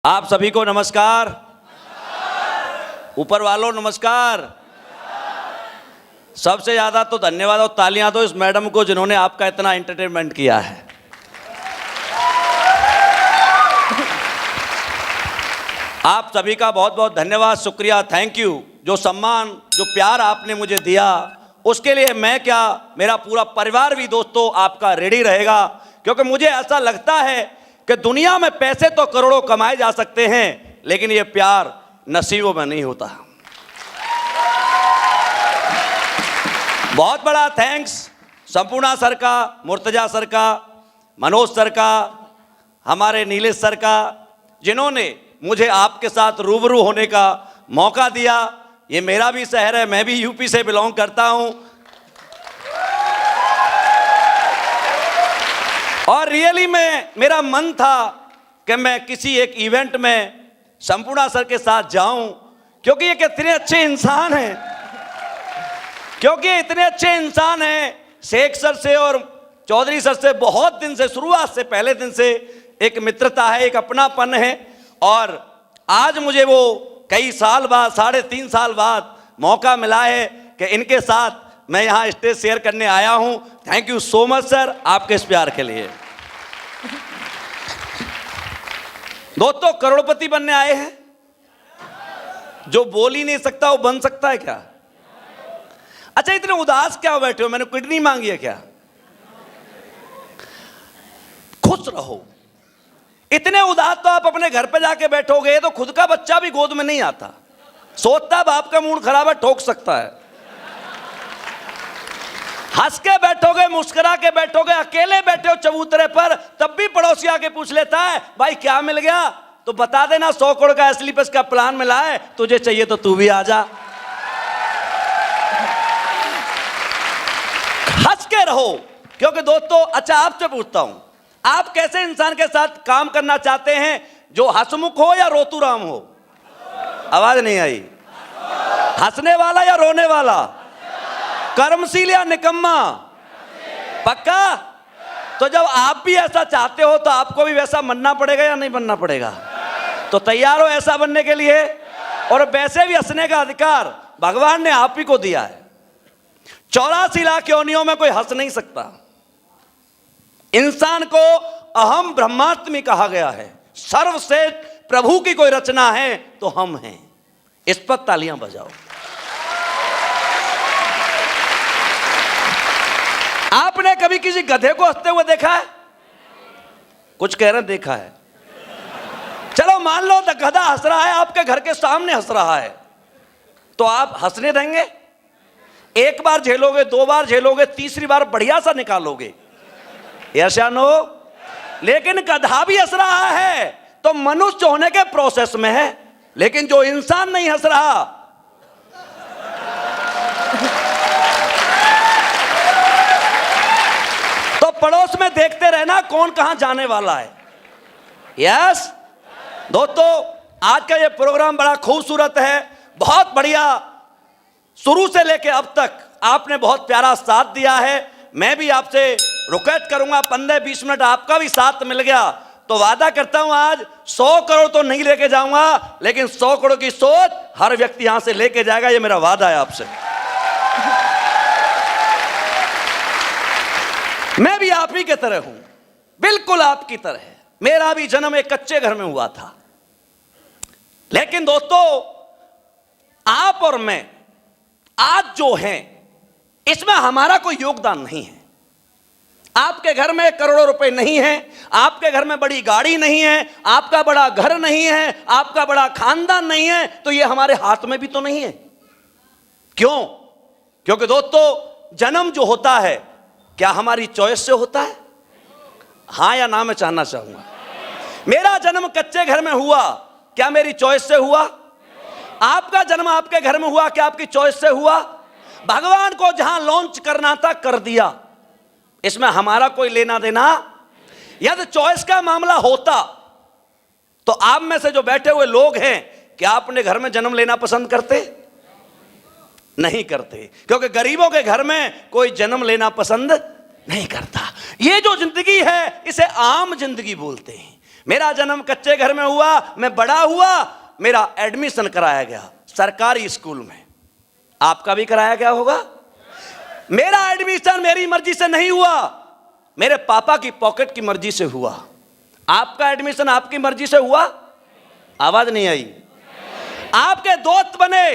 आप सभी को नमस्कार। ऊपर वालों नमस्कार। सबसे ज़्यादा तो धन्यवाद और तालियां दो इस मैडम को जिन्होंने आपका इतना एंटरटेनमेंट किया है। आप सभी का बहुत बहुत धन्यवाद, शुक्रिया, थैंक यू। जो सम्मान, जो प्यार आपने मुझे दिया उसके लिए मैं क्या, मेरा पूरा परिवार भी दोस्तों आपका रेडी रहेगा, क्योंकि मुझे ऐसा लगता है कि दुनिया में पैसे तो करोड़ों कमाए जा सकते हैं, लेकिन ये प्यार नसीबों में नहीं होता। बहुत बड़ा थैंक्स संपूर्णा सर का, मुर्तजा सर का, मनोज सर का, हमारे नीलेश सर का, जिन्होंने मुझे आपके साथ रूबरू होने का मौका दिया। ये मेरा भी शहर है, मैं भी यूपी से बिलोंग करता हूं और रियली में मेरा मन था कि मैं किसी एक इवेंट में संपूर्णा सर के साथ जाऊं, क्योंकि ये कितने अच्छे इंसान हैं, शेख सर से और चौधरी सर से बहुत दिन से, शुरुआत से, पहले दिन से एक मित्रता है, एक अपनापन है। और आज मुझे वो कई साल बाद, 3.5 साल बाद मौका मिला है कि इनके साथ मैं यहाँ स्टेज शेयर करने आया हूँ। Thank you so much sir, आपके इस प्यार के लिए। दोस्तों, करोड़पति बनने आए हैं। जो बोल ही नहीं सकता वो बन सकता है क्या? अच्छा, इतने उदास क्या बैठे हो? मैंने किडनी मांगी है क्या? खुश रहो। इतने उदास तो आप अपने घर पे जाके बैठोगे तो खुद का बच्चा भी गोद में नहीं आता, सोचता बाप का मूड खराब है, ठोक सकता है। हंस के बैठोगे, मुस्कुरा के बैठोगे, अकेले बैठे हो चबूतरे पर, तब भी पड़ोसी आके पूछ लेता है भाई क्या मिल गया, तो बता देना 100 करोड़ का स्लीपर्स का प्लान मिला है, तुझे चाहिए तो तू भी आ जा। हंस के रहो, क्योंकि दोस्तों, अच्छा आपसे पूछता हूं, आप कैसे इंसान के साथ काम करना चाहते हैं? जो हंसमुख हो या रोतूराम हो? आवाज नहीं आई। हंसने वाला या रोने वाला? कर्मशील या निकम्मा? पक्का? तो जब आप भी ऐसा चाहते हो तो आपको भी वैसा बनना पड़ेगा या नहीं बनना पड़ेगा? तो तैयार हो ऐसा बनने के लिए? और वैसे भी हंसने का अधिकार भगवान ने आप ही को दिया है। 84 लाख योनियों में कोई हंस नहीं सकता। इंसान को अहम ब्रह्मात्मी कहा गया है। सर्वश्रेष्ठ प्रभु की कोई रचना है तो हम हैं। इस पर तालियां बजाओ। आपने कभी किसी गधे को हंसते हुए देखा है? कुछ कह रहे देखा है। चलो मान लो गधा हंस रहा है, आपके घर के सामने हंस रहा है, तो आप हंसने देंगे? एक बार झेलोगे, 2 बार झेलोगे, तीसरी बार बढ़िया सा निकालोगे, ऐसा नो? लेकिन गधा भी हंस रहा है तो मनुष्य होने के प्रोसेस में है, लेकिन जो इंसान नहीं हंस रहा, तो पड़ोस में देखते रहना कौन कहां जाने वाला है। यस दोस्तों, आज का ये प्रोग्राम बड़ा खूबसूरत है, बहुत बढ़िया। शुरू से लेके अब तक आपने बहुत प्यारा साथ दिया है। मैं भी आपसे रिक्वेस्ट करूंगा, 15-20 मिनट आपका भी साथ मिल गया तो वादा करता हूं आज 100 करोड़ तो नहीं लेके जाऊंगा, लेकिन 100 करोड़ की सोच हर व्यक्ति यहां से लेके जाएगा, ये मेरा वादा है आपसे। मैं भी आप ही की तरह हूं, बिल्कुल आपकी तरह। मेरा भी जन्म एक कच्चे घर में हुआ था, लेकिन दोस्तों आप और मैं आज जो हैं इसमें हमारा कोई योगदान नहीं है। आपके घर में करोड़ों रुपए नहीं है, आपके घर में बड़ी गाड़ी नहीं है, आपका बड़ा घर नहीं है, आपका बड़ा खानदान नहीं है, तो ये हमारे हाथ में भी तो नहीं है। क्यों? क्योंकि दोस्तों, जन्म जो होता है क्या हमारी चॉइस से होता है? हां या ना मैं जानना चाहूंगा। मेरा जन्म कच्चे घर में हुआ, क्या मेरी चॉइस से हुआ? आपका जन्म आपके घर में हुआ, क्या आपकी चॉइस से हुआ? भगवान को जहां लॉन्च करना था कर दिया, इसमें हमारा कोई लेना देना। यदि चॉइस का मामला होता तो आप में से जो बैठे हुए लोग हैं, क्या अपने घर में जन्म लेना पसंद करते? नहीं करते, क्योंकि गरीबों के घर में कोई जन्म लेना पसंद नहीं करता। ये जो जिंदगी है इसे आम जिंदगी बोलते हैं। मेरा जन्म कच्चे घर में हुआ, मैं बड़ा हुआ, मेरा एडमिशन कराया गया सरकारी स्कूल में। आपका भी कराया गया होगा। मेरा एडमिशन मेरी मर्जी से नहीं हुआ, मेरे पापा की पॉकेट की मर्जी से हुआ। आपका एडमिशन आपकी मर्जी से हुआ? आवाज नहीं आई। आपके दोस्त बने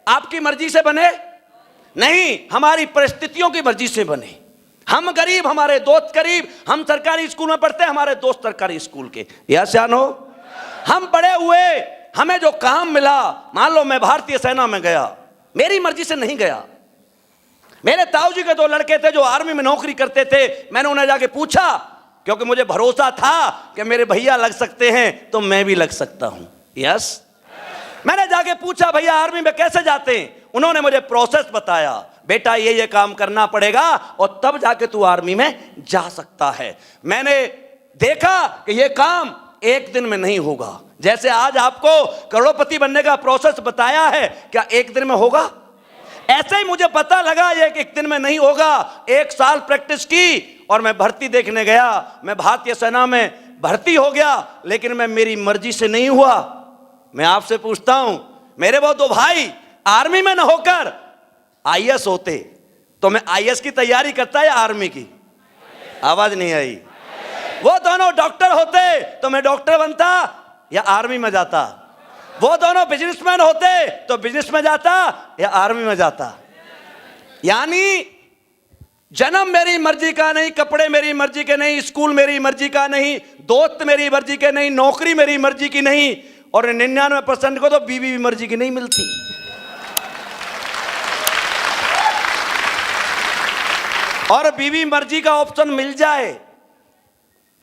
आपकी मर्जी से बने? नहीं, हमारी परिस्थितियों की मर्जी से बने। हम गरीब, हमारे दोस्त गरीब। हम सरकारी स्कूल में पढ़ते, हमारे दोस्त सरकारी स्कूल के। या सियानो, हम बड़े हुए, हमें जो काम मिला, मान लो मैं भारतीय सेना में गया, मेरी मर्जी से नहीं गया। मेरे ताऊजी के 2 लड़के थे जो आर्मी में नौकरी करते थे। मैंने उन्हें जाके पूछा, क्योंकि मुझे भरोसा था कि मेरे भैया लग सकते हैं तो मैं भी लग सकता हूं। यस, मैंने जाके पूछा भैया आर्मी में कैसे जाते हैं? उन्होंने मुझे प्रोसेस बताया, बेटा ये काम करना पड़ेगा और तब जाके तू आर्मी में जा सकता है। मैंने देखा कि ये काम एक दिन में नहीं होगा। जैसे आज आपको करोड़पति बनने का प्रोसेस बताया है, क्या एक दिन में होगा? ऐसे ही मुझे पता लगा ये एक दिन में नहीं होगा। 1 साल प्रैक्टिस की और मैं भर्ती देखने गया। मैं भारतीय सेना में भर्ती हो गया, लेकिन मैं मेरी मर्जी से नहीं हुआ। मैं आपसे पूछता हूं, मेरे वो 2 भाई आर्मी में न होकर आईएएस होते तो मैं आईएएस की तैयारी करता या आर्मी की? आवाज नहीं आई। वो दोनों डॉक्टर होते तो मैं डॉक्टर बनता या आर्मी में जाता? वो दोनों बिजनेसमैन होते तो बिजनेस में जाता या आर्मी में जाता? यानी जन्म मेरी मर्जी का नहीं, कपड़े मेरी मर्जी के नहीं, स्कूल मेरी मर्जी का नहीं, दोस्त मेरी मर्जी के नहीं, नौकरी मेरी मर्जी की नहीं, और 99% को तो बीवी भी मर्जी की नहीं मिलती। और बीवी मर्जी का ऑप्शन मिल जाए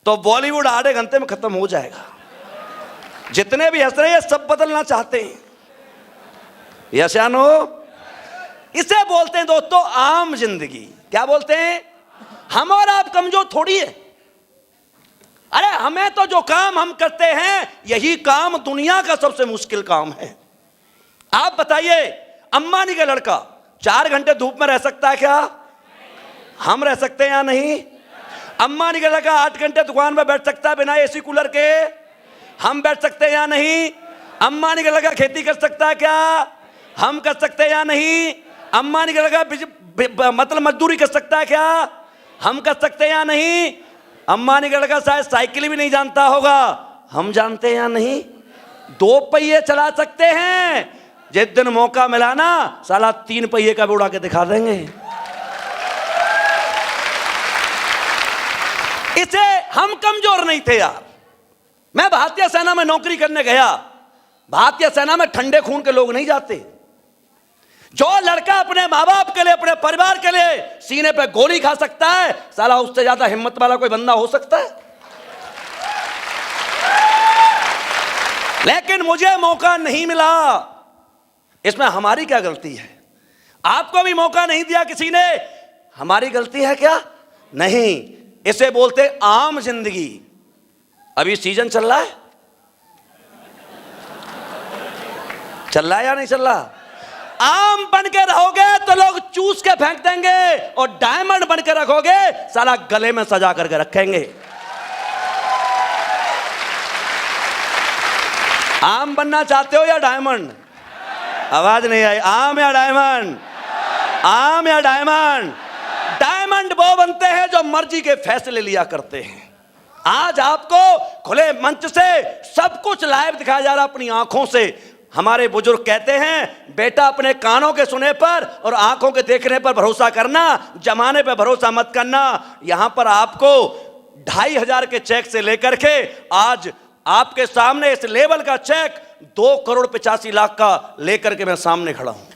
तो बॉलीवुड आधे घंटे में खत्म हो जाएगा। जितने भी हंस रहे हैं सब बदलना चाहते हैं। यशानो, इसे बोलते हैं दोस्तों आम जिंदगी। क्या बोलते हैं? हम और आप कमजोर थोड़ी है। अरे हमें तो जो काम हम करते हैं यही काम दुनिया का सबसे मुश्किल काम है। आप बताइए, अंबानी का लड़का 4 घंटे धूप में रह सकता है क्या? हम रह सकते हैं या नहीं? अंबानी का लड़का 8 घंटे दुकान में बैठ सकता है बिना एसी कूलर के? हम बैठ सकते हैं या नहीं? अंबानी का लड़का खेती कर सकता है क्या? हम कर सकते हैं या नहीं? अंबानी का लड़का मतलब मजदूरी कर सकता है क्या? हम कर सकते हैं या नहीं? अंबानी का लड़का शायद साइकिल भी नहीं जानता होगा, हम जानते हैं या नहीं? 2 पहिए चला सकते हैं, जिस दिन मौका मिला ना साला 3 पहिए का भी उड़ा के दिखा देंगे। इसे हम कमजोर नहीं थे यार। मैं भारतीय सेना में नौकरी करने गया। भारतीय सेना में ठंडे खून के लोग नहीं जाते। जो लड़का अपने माँ बाप के लिए, अपने परिवार के लिए सीने पे गोली खा सकता है, साला उससे ज्यादा हिम्मत वाला कोई बंदा हो सकता है? लेकिन मुझे मौका नहीं मिला। इसमें हमारी क्या गलती है? आपको भी मौका नहीं दिया किसी ने, हमारी गलती है क्या? नहीं। इसे बोलते आम जिंदगी। अभी सीजन चल रहा है, चल रहा है या नहीं चल रहा? आम बन के रहोगे तो लोग चूस के फेंक देंगे, और डायमंड बन के रखोगे साला गले में सजा करके रखेंगे। आम बनना चाहते हो या डायमंड? आवाज नहीं आई। आम या डायमंड? आम या डायमंड? डायमंड वो बनते हैं जो मर्जी के फैसले लिया करते हैं। आज आपको खुले मंच से सब कुछ लाइव दिखाया जा रहा अपनी आंखों से। हमारे बुजुर्ग कहते हैं, बेटा अपने कानों के सुने पर और आंखों के देखने पर भरोसा करना, जमाने पर भरोसा मत करना। यहां पर आपको 2,500 के चेक से लेकर के आज आपके सामने इस लेवल का चेक 2,85,00,000 का लेकर के मैं सामने खड़ा हूं।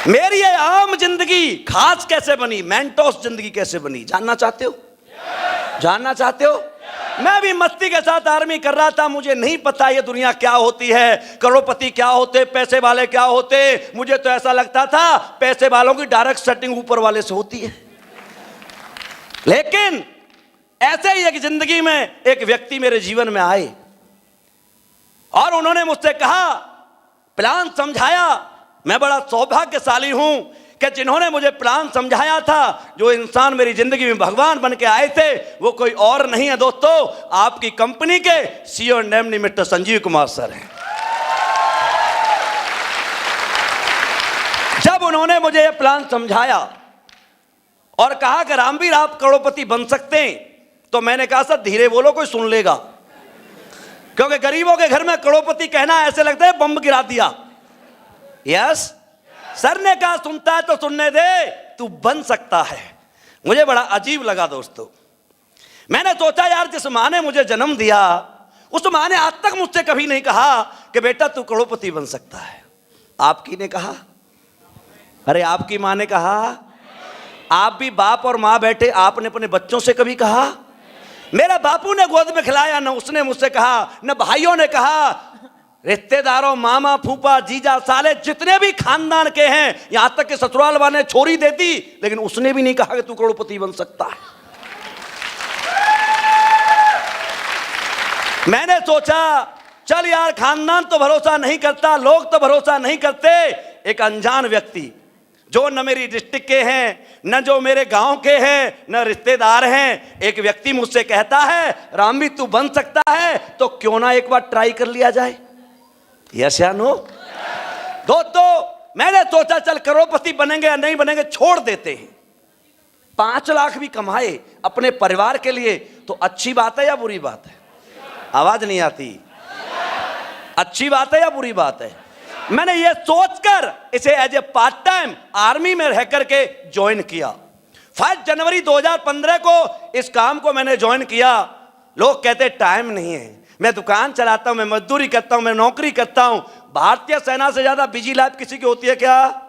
मेरी ये आम जिंदगी खास कैसे बनी, मेंटोस जिंदगी कैसे बनी, जानना चाहते हो? जानना चाहते हो? मैं भी मस्ती के साथ आर्मी कर रहा था। मुझे नहीं पता ये दुनिया क्या होती है, करोड़पति क्या होते, पैसे वाले क्या होते। मुझे तो ऐसा लगता था पैसे वालों की डायरेक्ट सेटिंग ऊपर वाले से होती है। लेकिन ऐसे ही एक जिंदगी में एक व्यक्ति मेरे जीवन में आए और उन्होंने मुझसे कहा, प्लान समझाया। मैं बड़ा सौभाग्यशाली हूं कि जिन्होंने मुझे प्लान समझाया था, जो इंसान मेरी जिंदगी में भगवान बन के आए थे, वो कोई और नहीं है दोस्तों, आपकी कंपनी के CEO and MD mister Sanjeev Kumar sir हैं। जब उन्होंने मुझे यह प्लान समझाया और कहा कि रामवीर आप करोड़पति बन सकते हैं, तो मैंने कहा सर धीरे बोलो, कोई सुन लेगा, क्योंकि गरीबों के घर में करोड़पति कहना ऐसे लगता है बम गिरा दिया। यस, सर ने कहा सुनता है तो सुनने दे, तू बन सकता है। मुझे बड़ा अजीब लगा दोस्तों। मैंने सोचा यार, जिस मां ने मुझे जन्म दिया, उस मां ने आज तक मुझसे कभी नहीं कहा कि बेटा तू करोड़पति बन सकता है। आपकी ने कहा, अरे आपकी मां ने कहा, आप भी बाप और मां बैठे, आपने अपने बच्चों से कभी कहा? मेरा बापू ने गोद में खिलाया, न उसने मुझसे कहा, न भाइयों ने कहा, रिश्तेदारों, मामा, फूफा, जीजा, साले जितने भी खानदान के हैं, यहां तक कि ससुराल वाले छोरी दे दी, लेकिन उसने भी नहीं कहा कि तू करोड़पति बन सकता है। मैंने सोचा चल यार, खानदान तो भरोसा नहीं करता, लोग तो भरोसा नहीं करते, एक अनजान व्यक्ति जो न मेरी डिस्ट्रिक्ट के हैं, न जो मेरे गांव के हैं, न रिश्तेदार हैं, एक व्यक्ति मुझसे कहता है रामवीर तू बन सकता है, तो क्यों ना एक बार ट्राई कर लिया जाए। यस या नो? दोस्तों मैंने सोचा चल करोड़पति बनेंगे या नहीं बनेंगे, छोड़ देते हैं। 5 लाख भी कमाए अपने परिवार के लिए तो अच्छी बात है या बुरी बात है? आवाज नहीं आती। अच्छी बात है या बुरी बात है? मैंने ये सोचकर इसे as a part time army में रह करके ज्वाइन किया। 5 जनवरी 2015 को इस काम को मैंने ज्वाइन किया। लोग कहते टाइम नहीं है, मैं दुकान चलाता हूं, मैं मजदूरी करता हूं, मैं नौकरी करता हूं। भारतीय सेना से ज्यादा बिजी लाइफ किसी की होती है क्या?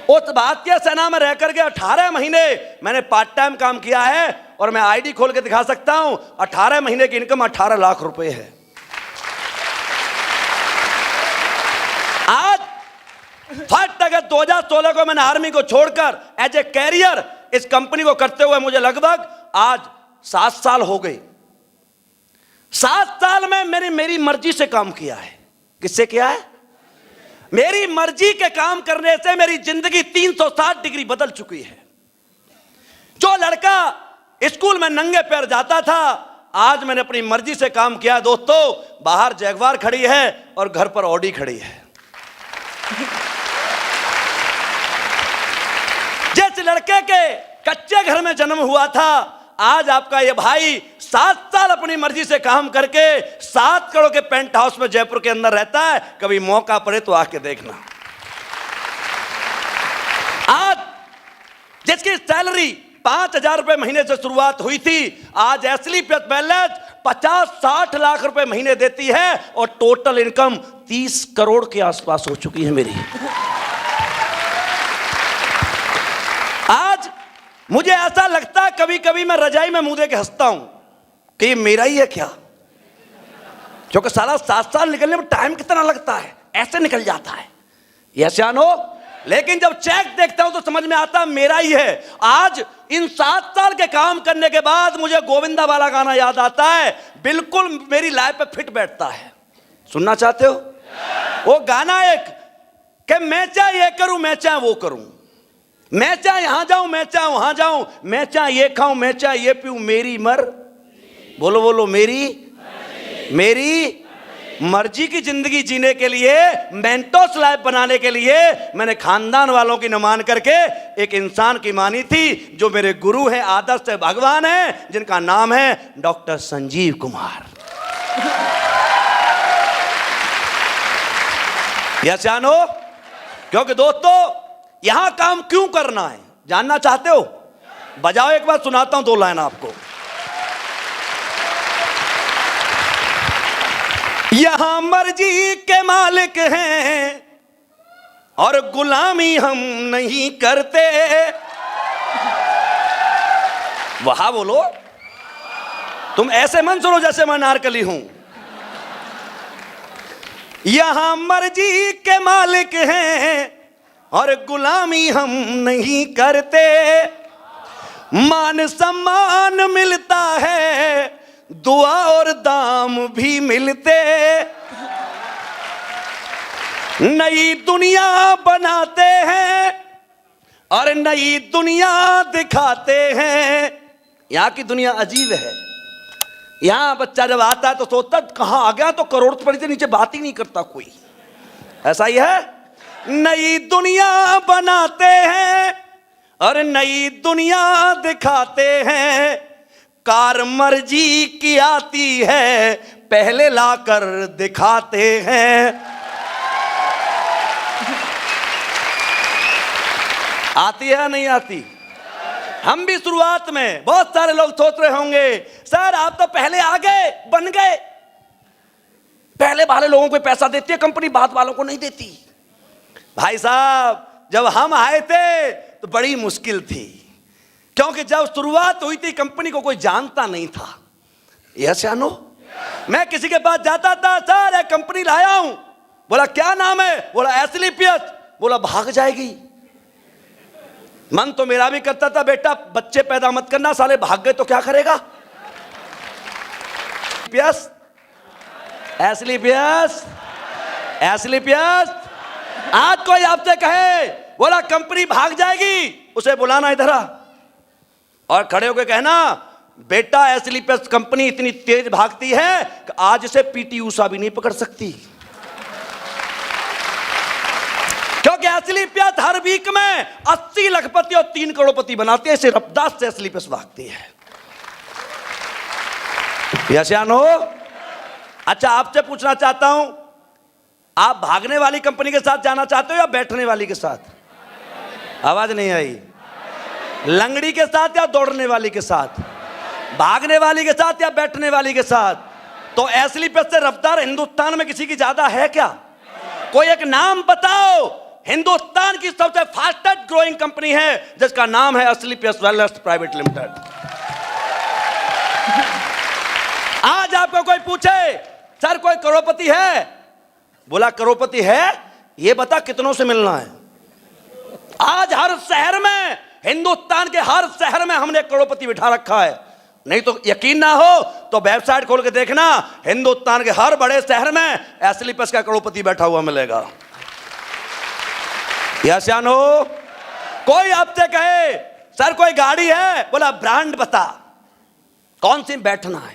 उस भारतीय सेना में रह करके 18 महीने मैंने पार्ट टाइम काम किया है, और मैं आईडी खोल के दिखा सकता हूं, 18 महीने की इनकम 18 लाख रुपए है। आज 1 अगस्त 2016 को मैंने आर्मी को छोड़कर एज ए कैरियर इस कंपनी को करते हुए मुझे लगभग आज 7 साल हो गए। 7 साल में मेरी मर्जी से काम किया है। किससे किया है? मेरी मर्जी के काम करने से मेरी जिंदगी 360 डिग्री बदल चुकी है। जो लड़का स्कूल में नंगे पैर जाता था, आज मैंने अपनी मर्जी से काम किया। दोस्तों बाहर जैगवार खड़ी है और घर पर ऑडी खड़ी है। जिस लड़के के कच्चे घर में जन्म हुआ था, आज आपका ये भाई 7 साल अपनी मर्जी से काम करके 7 करोड़ के पेंट हाउस में जयपुर के अंदर रहता है। कभी मौका पड़े तो आके देखना। आज जिसकी सैलरी 5,000 रुपए महीने से शुरुआत हुई थी, आज एसली पैलेस 50-60 लाख रुपए महीने देती है, और टोटल इनकम 30 करोड़ के आसपास हो चुकी है मेरी। आज मुझे ऐसा लगता है कभी कभी मैं रजाई में मुंह दे के हंसता हूं कि ये मेरा ही है क्या, क्योंकि साला 7 साल निकलने में टाइम कितना लगता है, ऐसे निकल जाता है। यस या नो? लेकिन जब चेक देखता हूं तो समझ में आता है मेरा ही है। आज इन 7 साल के काम करने के बाद मुझे गोविंदा वाला गाना याद आता है, बिल्कुल मेरी लाइफ पे फिट बैठता है। सुनना चाहते हो? वो गाना एक कि मैं चाहे ये करूं, मैं चाहे वो करूं, मैं चाहे यहां जाऊं, मैं चाहे वहां जाऊं, मैं चाहे ये खाऊं, मैं चाहे ये पीऊं, मेरी बोलो बोलो मेरी मर्जी की जिंदगी जीने के लिए, मेंटोस लाइफ बनाने के लिए मैंने खानदान वालों की न मान करके एक इंसान की मानी थी, जो मेरे गुरु हैं, आदर्श है, भगवान है, जिनका नाम है डॉक्टर संजीव कुमार। यस जानो? क्योंकि दोस्तों यहां काम क्यों करना है जानना चाहते हो? बजाओ एक बार, सुनाता हूं 2 लाइन आपको। यहां मर्जी के मालिक हैं और गुलामी हम नहीं करते। वहां बोलो, तुम ऐसे मन सुनो जैसे मैं नारकली हूं। यहां मर्जी के मालिक हैं और गुलामी हम नहीं करते। मान सम्मान मिलता है, दुआ और दाम भी मिलते। नई दुनिया बनाते हैं, और नई दुनिया दिखाते हैं। यहां की दुनिया अजीब है। यहां बच्चा जब आता है तो सोचता कहां आ गया, तो करोड़पति से नीचे बात ही नहीं करता कोई। ऐसा ही है। नई दुनिया बनाते हैं और नई दुनिया दिखाते हैं। कार मर्जी की आती है, पहले लाकर दिखाते हैं। आती है नहीं आती? हम भी शुरुआत में बहुत सारे लोग सोच रहे होंगे सर आप तो पहले आ गए, बन गए। पहले वाले लोगों को पैसा देती है कंपनी, बाद वालों को नहीं देती। भाई साहब जब हम आए थे तो बड़ी मुश्किल थी, क्योंकि जब शुरुआत हुई थी कंपनी को कोई जानता नहीं था। यस या नो? मैं किसी के पास जाता था, सर एक कंपनी लाया हूं। बोला क्या नाम है? बोला एस्क्लेपियस। बोला भाग जाएगी। मन तो मेरा भी करता था बेटा बच्चे पैदा मत करना, साले भाग गए तो क्या करेगा। Asclepius Asclepius Asclepius. आज कोई आपसे कहे बोला कंपनी भाग जाएगी, उसे बुलाना इधर आ और खड़े होकर कहना बेटा एस्क्लेपियस कंपनी इतनी तेज भागती है कि आज से पीटी ऊषा भी नहीं पकड़ सकती। क्योंकि एस्क्लेपियस हर वीक में 80 लखपति और 3 करोड़पति बनाते हैं। इसे रफ्तार से एस्क्लेपियस भागती है। यस या नो? अच्छा आपसे पूछना चाहता हूं, आप भागने वाली कंपनी के साथ जाना चाहते हो या बैठने वाली के साथ? आवाज नहीं आई। लंगड़ी के साथ या दौड़ने वाली के साथ? भागने वाली के साथ या बैठने वाली के साथ? तो एस्क्लेपियस से रफ्तार हिंदुस्तान में किसी की ज्यादा है क्या? कोई एक नाम बताओ। हिंदुस्तान की सबसे फास्टेस्ट ग्रोइंग कंपनी है जिसका नाम है एस्क्लेपियस वेलनेस प्राइवेट लिमिटेड। आज आपको कोई पूछे सर कोई करोड़पति है? बोला करोड़पति है, ये बता कितनों से मिलना है। आज हर शहर में, हिंदुस्तान के हर शहर में हमने करोड़पति बिठा रखा है। नहीं तो यकीन ना हो तो वेबसाइट खोल के देखना, हिंदुस्तान के हर बड़े शहर में एस्क्लेपियस का करोड़पति बैठा हुआ मिलेगा। यस या नो? कोई आपसे कहे सर कोई गाड़ी है? बोला ब्रांड बता, कौन सी बैठना है।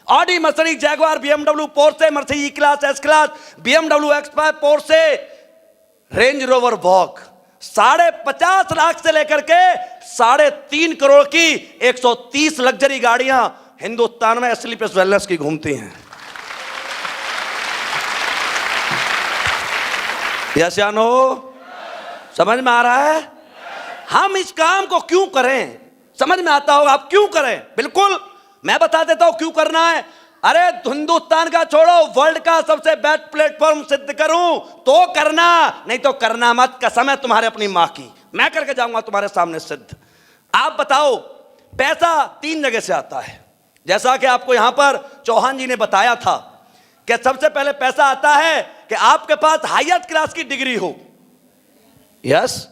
Audi, Mercedes, Jaguar, BMW, Porsche, Mercedes E class, S class, BMW X five, Porsche, Range Rover Vogue. 50.5 lakh से लेकर के 3.5 करोड़ की 130 लग्जरी गाड़ियां हिंदुस्तान में एस्क्लेपियस वेलनेस की घूमती हैं। यस या नो? समझ में आ रहा है? हम इस काम को क्यों करें? समझ में आता होगा आप क्यों करें। बिल्कुल मैं बता देता हूं क्यों करना है। अरे हिंदुस्तान का छोड़ो, वर्ल्ड का सबसे बेस्ट प्लेटफॉर्म सिद्ध करूं तो करना, नहीं तो करना मत। कसम है तुम्हारे अपनी मां की, मैं करके जाऊंगा तुम्हारे सामने सिद्ध। आप बताओ पैसा 3 जगह से आता है। जैसा कि आपको यहां पर चौहान जी ने बताया था कि सबसे पहले पैसा आता है कि आपके पास हाईएस्ट क्लास की डिग्री हो। यस,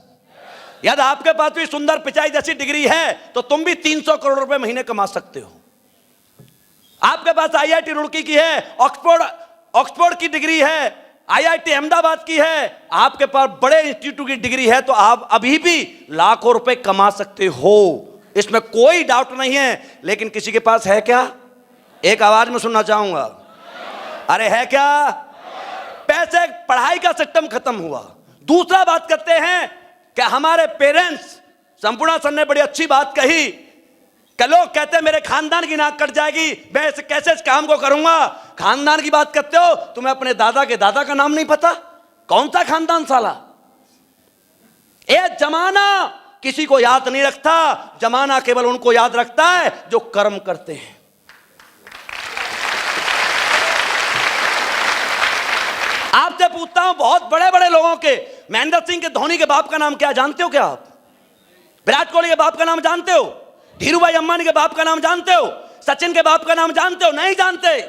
यदि आपके पास भी सुंदर पिचाई जैसी डिग्री है तो तुम भी 300 करोड़ रुपए महीने कमा सकते हो। आपके पास आईआईटी रुड़की की है, ऑक्सफोर्ड की डिग्री है, आईआईटी अहमदाबाद की है, आपके पास बड़े इंस्टीट्यूट की डिग्री है तो आप अभी भी लाखों रुपए कमा सकते हो, इसमें कोई डाउट नहीं है। लेकिन किसी के पास है क्या? एक आवाज में सुनना चाहूंगा, अरे है क्या? पैसे, पढ़ाई का सिस्टम खत्म हुआ। दूसरा बात करते हैं कि हमारे पेरेंट्स, संपूर्ण सर ने बड़ी अच्छी बात कही कि लोग कहते हैं मेरे खानदान की नाक कट जाएगी, मैं इस कैसे इस काम को करूंगा। खानदान की बात करते हो, तुम्हें अपने दादा के दादा का नाम नहीं पता? कौन सा खानदान साला? एक जमाना किसी को याद नहीं रखता, जमाना केवल उनको याद रखता है जो कर्म करते हैं। आपसे पूछता हूं, बहुत बड़े बड़े लोगों के, महेंद्र सिंह के, धोनी के बाप का नाम क्या जानते हो क्या आप? विराट कोहली के बाप का नाम जानते हो? धीरूभाई अंबानी के बाप का नाम जानते हो? सचिन के बाप का नाम जानते हो? नहीं जानते।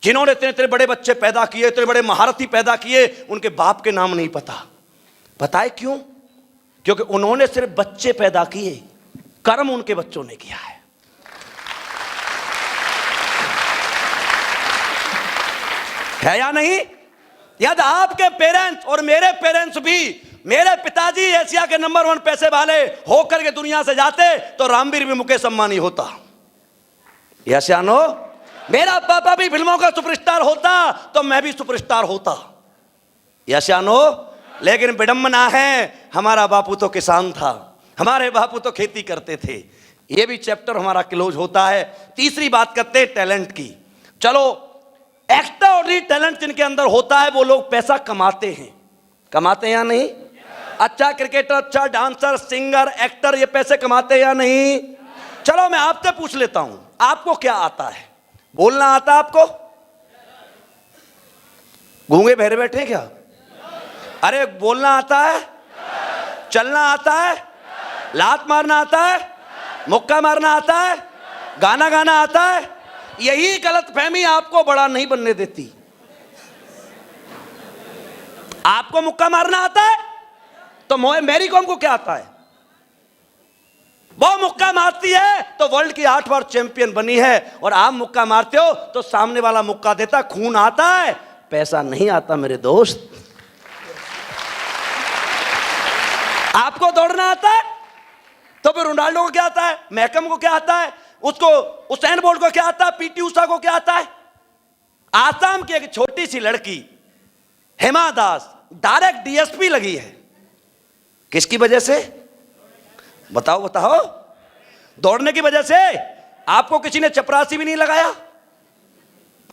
जिन्होंने इतने इतने बड़े बच्चे पैदा किए, इतने बड़े महारथी पैदा किए, उनके बाप के नाम नहीं पता। पता है क्यों? क्योंकि उन्होंने सिर्फ बच्चे पैदा किए, कर्म उनके बच्चों ने किया है या नहीं? यदि आपके पेरेंट्स और मेरे पेरेंट्स भी मेरे पिताजी एशिया के नंबर 1 पैसे वाले होकर के दुनिया से जाते तो रामवीर भी मुकेश अंबानी होता। यशानो, मेरा पापा भी फिल्मों का सुपरस्टार होता तो मैं भी सुपरस्टार होता। यशानो, लेकिन विडंबना है, हमारा बापू तो किसान था, हमारे बापू तो खेती करते थे। ये भी चैप्टर हमारा क्लोज होता है। तीसरी बात करते हैं टैलेंट की। चलो, एक्स्ट्राऑर्डिनरी टैलेंट जिनके अंदर होता है वो लोग पैसा कमाते हैं। कमाते हैं या नहीं? अच्छा क्रिकेटर, अच्छा डांसर, सिंगर, एक्टर, ये पैसे कमाते हैं या नहीं? चलो मैं आपसे पूछ लेता हूं, आपको क्या आता है? बोलना आता है आपको? गूंगे बहरे बैठे हैं क्या? अरे बोलना आता है? चलना आता है? लात मारना आता है? मुक्का मारना आता है? गाना गाना आता है? यही गलतफहमी आपको बड़ा नहीं बनने देती। आपको मुक्का मारना आता है तो मैरी कॉम को क्या आता है? वो मुक्का मारती है तो वर्ल्ड की 8 बार चैंपियन बनी है, और आप मुक्का मारते हो तो सामने वाला मुक्का देता। खून आता है, पैसा नहीं आता मेरे दोस्त। आपको दौड़ना आता है तो फिर रोनाल्डो को क्या आता है? मैकम को क्या आता है? उसको उसेन बोल्ट को क्या आता है? पीटी उषा को क्या आता है? आसाम की एक छोटी सी लड़की हेमा दास डायरेक्ट डीएसपी लगी है। किसकी वजह से? बताओ बताओ। दौड़ने की वजह से। आपको किसी ने चपरासी भी नहीं लगाया।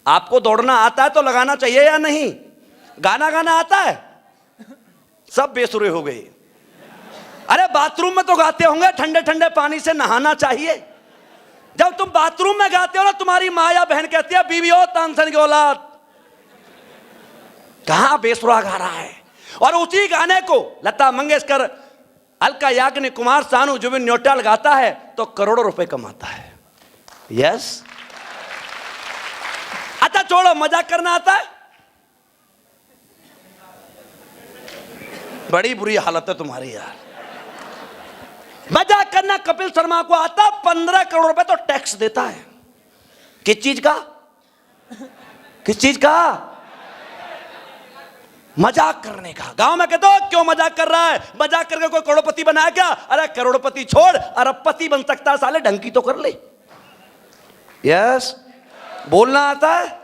आपको दौड़ना आता है तो लगाना चाहिए या नहीं? गाना गाना आता है? सब बेसुरे हो गए। अरे बाथरूम में तो गाते होंगे, ठंडे ठंडे पानी से नहाना चाहिए। जब तुम बाथरूम में गाते हो ना, तुम्हारी माँ या बहन कहती है बीवी हो तानसेन की औलाद। कहां बेसुरा गा रहा है। और उसी गाने को लता मंगेशकर, अलका याग्निक, कुमार सानू, जुबिन नौटियाल गाता है तो करोड़ों रुपए कमाता है। यस। अच्छा छोड़ो, मजाक करना आता है? बड़ी बुरी हालत है तुम्हारी यार। मजाक करना कपिल शर्मा को आता। 15 करोड़ रुपए तो टैक्स देता है। किस चीज का? किस चीज का? मजाक करने का। गांव में कहते हो क्यों मजाक कर रहा है? मजाक करके कोई करोड़पति बनाया क्या? अरे करोड़पति छोड़, अरबपति बन सकता है साले, ढंकी तो कर ले। यस। बोलना आता है?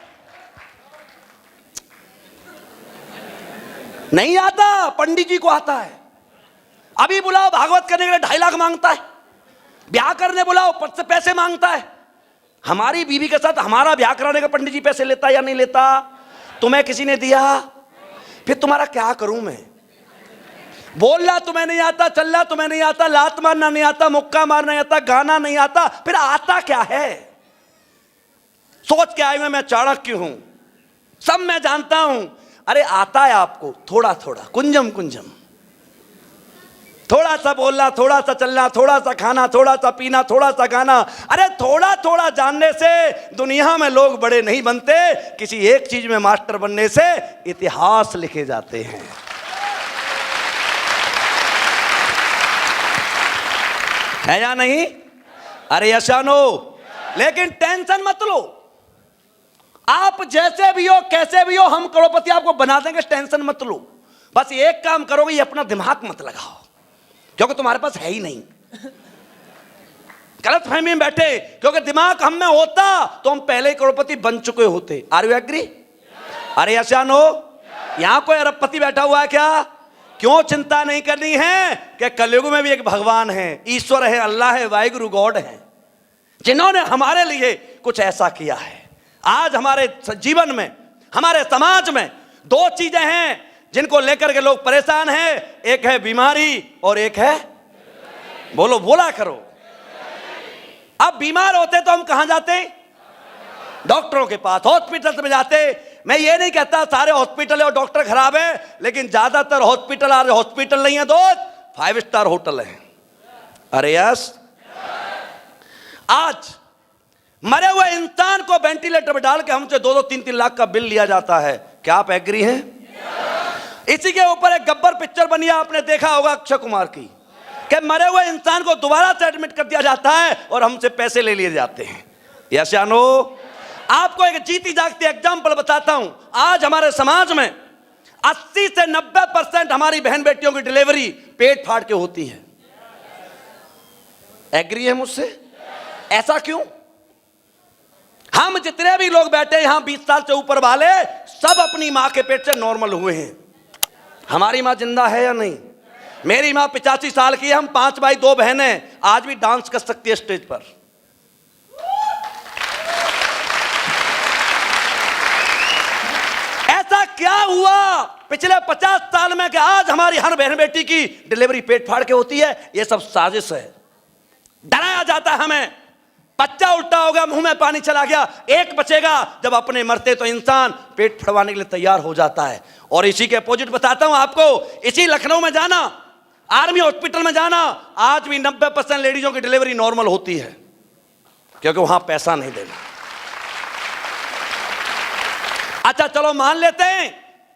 नहीं आता। पंडित जी को आता है। अभी बुलाओ भागवत करने के लिए 2.5 लाख मांगता है। ब्याह करने बुलाओ पद से पैसे मांगता है। हमारी बीवी के साथ हमारा ब्याह कराने का पंडित जी पैसे लेता या नहीं लेता? तुम्हें किसी ने दिया? फिर तुम्हारा क्या करूं मैं? बोलना तुम्हें नहीं आता, चलना तुम्हें नहीं आता, लात मारना नहीं आता, मुक्का मारना नहीं आता, गाना नहीं आता, फिर आता क्या है? सोच के आए हुए मैं चाणक्य हूं, सब मैं जानता हूं। अरे आता है आपको थोड़ा थोड़ा, कुंजम कुंजम। थोड़ा सा बोलना, थोड़ा सा चलना, थोड़ा सा खाना, थोड़ा सा पीना, थोड़ा सा गाना। अरे थोड़ा थोड़ा जानने से दुनिया में लोग बड़े नहीं बनते, किसी एक चीज में मास्टर बनने से इतिहास लिखे जाते हैं। है या नहीं? अरे यशानो, लेकिन टेंशन मत लो। आप जैसे भी हो, कैसे भी हो, हम करोड़पति आपको बना देंगे, टेंशन मत लो। बस एक काम करोगे, ये अपना दिमाग मत लगाओ, क्योंकि तुम्हारे पास है ही नहीं। गलतफहमी में बैठे, क्योंकि दिमाग हम में होता तो हम पहले ही करोड़पति बन चुके होते। Are you agree? अरे यशानो, यहां कोई अरबपति बैठा हुआ है क्या? क्यों चिंता नहीं करनी है कि कलयुग में भी एक भगवान है, ईश्वर है, अल्लाह है, वाहिगुरु गॉड है, जिन्होंने हमारे लिए कुछ ऐसा किया है। आज हमारे जीवन में, हमारे समाज में 2 चीजें हैं जिनको लेकर के लोग परेशान हैं। एक है बीमारी और एक है, बोलो, बोला करो। अब बीमार होते तो हम कहां जाते? डॉक्टरों के पास, हॉस्पिटल में जाते। मैं ये नहीं कहता सारे हॉस्पिटल और डॉक्टर खराब है, लेकिन ज्यादातर हॉस्पिटल आज हॉस्पिटल नहीं है दोस्त, 5 स्टार होटल है। अरे यस, आज मरे हुए इंसान को वेंटिलेटर में डाल के हमसे 2-2, 3-3 लाख का बिल लिया जाता है। क्या आप एग्री हैं? इसी के ऊपर एक गब्बर पिक्चर बनी है, आपने देखा होगा, अक्षय कुमार की, कि मरे हुए इंसान को दोबारा से एडमिट कर दिया जाता है और हमसे पैसे ले लिए जाते हैं। यस या नो? आपको एक जीती जागती एग्जांपल बताता हूं। आज हमारे समाज में 80 से 90% हमारी बहन बेटियों की डिलीवरी पेट फाड़ के होती है। एग्री है मुझसे? ऐसा क्यों? हम जितने भी लोग बैठे यहां 20 साल से ऊपर वाले, सब अपनी मां के पेट से नॉर्मल हुए हैं। हमारी मां जिंदा है या नहीं? मेरी मां 85 साल की है, हम 5 भाई 2 बहनें, आज भी डांस कर सकती है स्टेज पर। ऐसा क्या हुआ पिछले 50 साल में कि आज हमारी हर बहन बेटी की डिलीवरी पेट फाड़ के होती है? यह सब साजिश है। डराया जाता है हमें, बच्चा उल्टा हो गया, मुंह में पानी चला गया, एक बचेगा। जब अपने मरते तो इंसान पेट फड़वाने के लिए तैयार हो जाता है। और इसी के अपोजिट बताता हूं आपको, इसी लखनऊ में जाना, आर्मी हॉस्पिटल में जाना, आज भी 90% लेडीजों की डिलीवरी नॉर्मल होती है, क्योंकि वहां पैसा नहीं देना। अच्छा चलो मान लेते हैं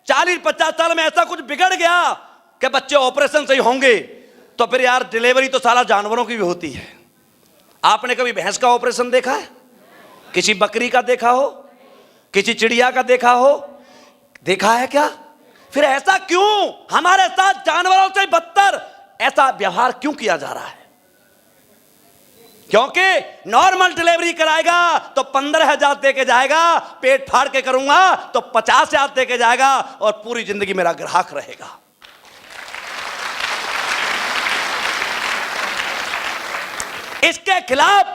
40-50 साल में ऐसा कुछ बिगड़ गया कि बच्चे ऑपरेशन से ही होंगे, तो फिर यार डिलीवरी तो साला जानवरों की भी होती है। आपने कभी भैंस का ऑपरेशन देखा है? किसी बकरी का देखा हो? किसी चिड़िया का देखा हो? देखा है क्या? फिर ऐसा क्यों हमारे साथ जानवरों से बदतर ऐसा व्यवहार क्यों किया जा रहा है? क्योंकि नॉर्मल डिलीवरी कराएगा तो 15,000 दे के जाएगा, पेट फाड़ के करूंगा तो 50,000 दे के जाएगा और पूरी जिंदगी मेरा ग्राहक रहेगा। इसके खिलाफ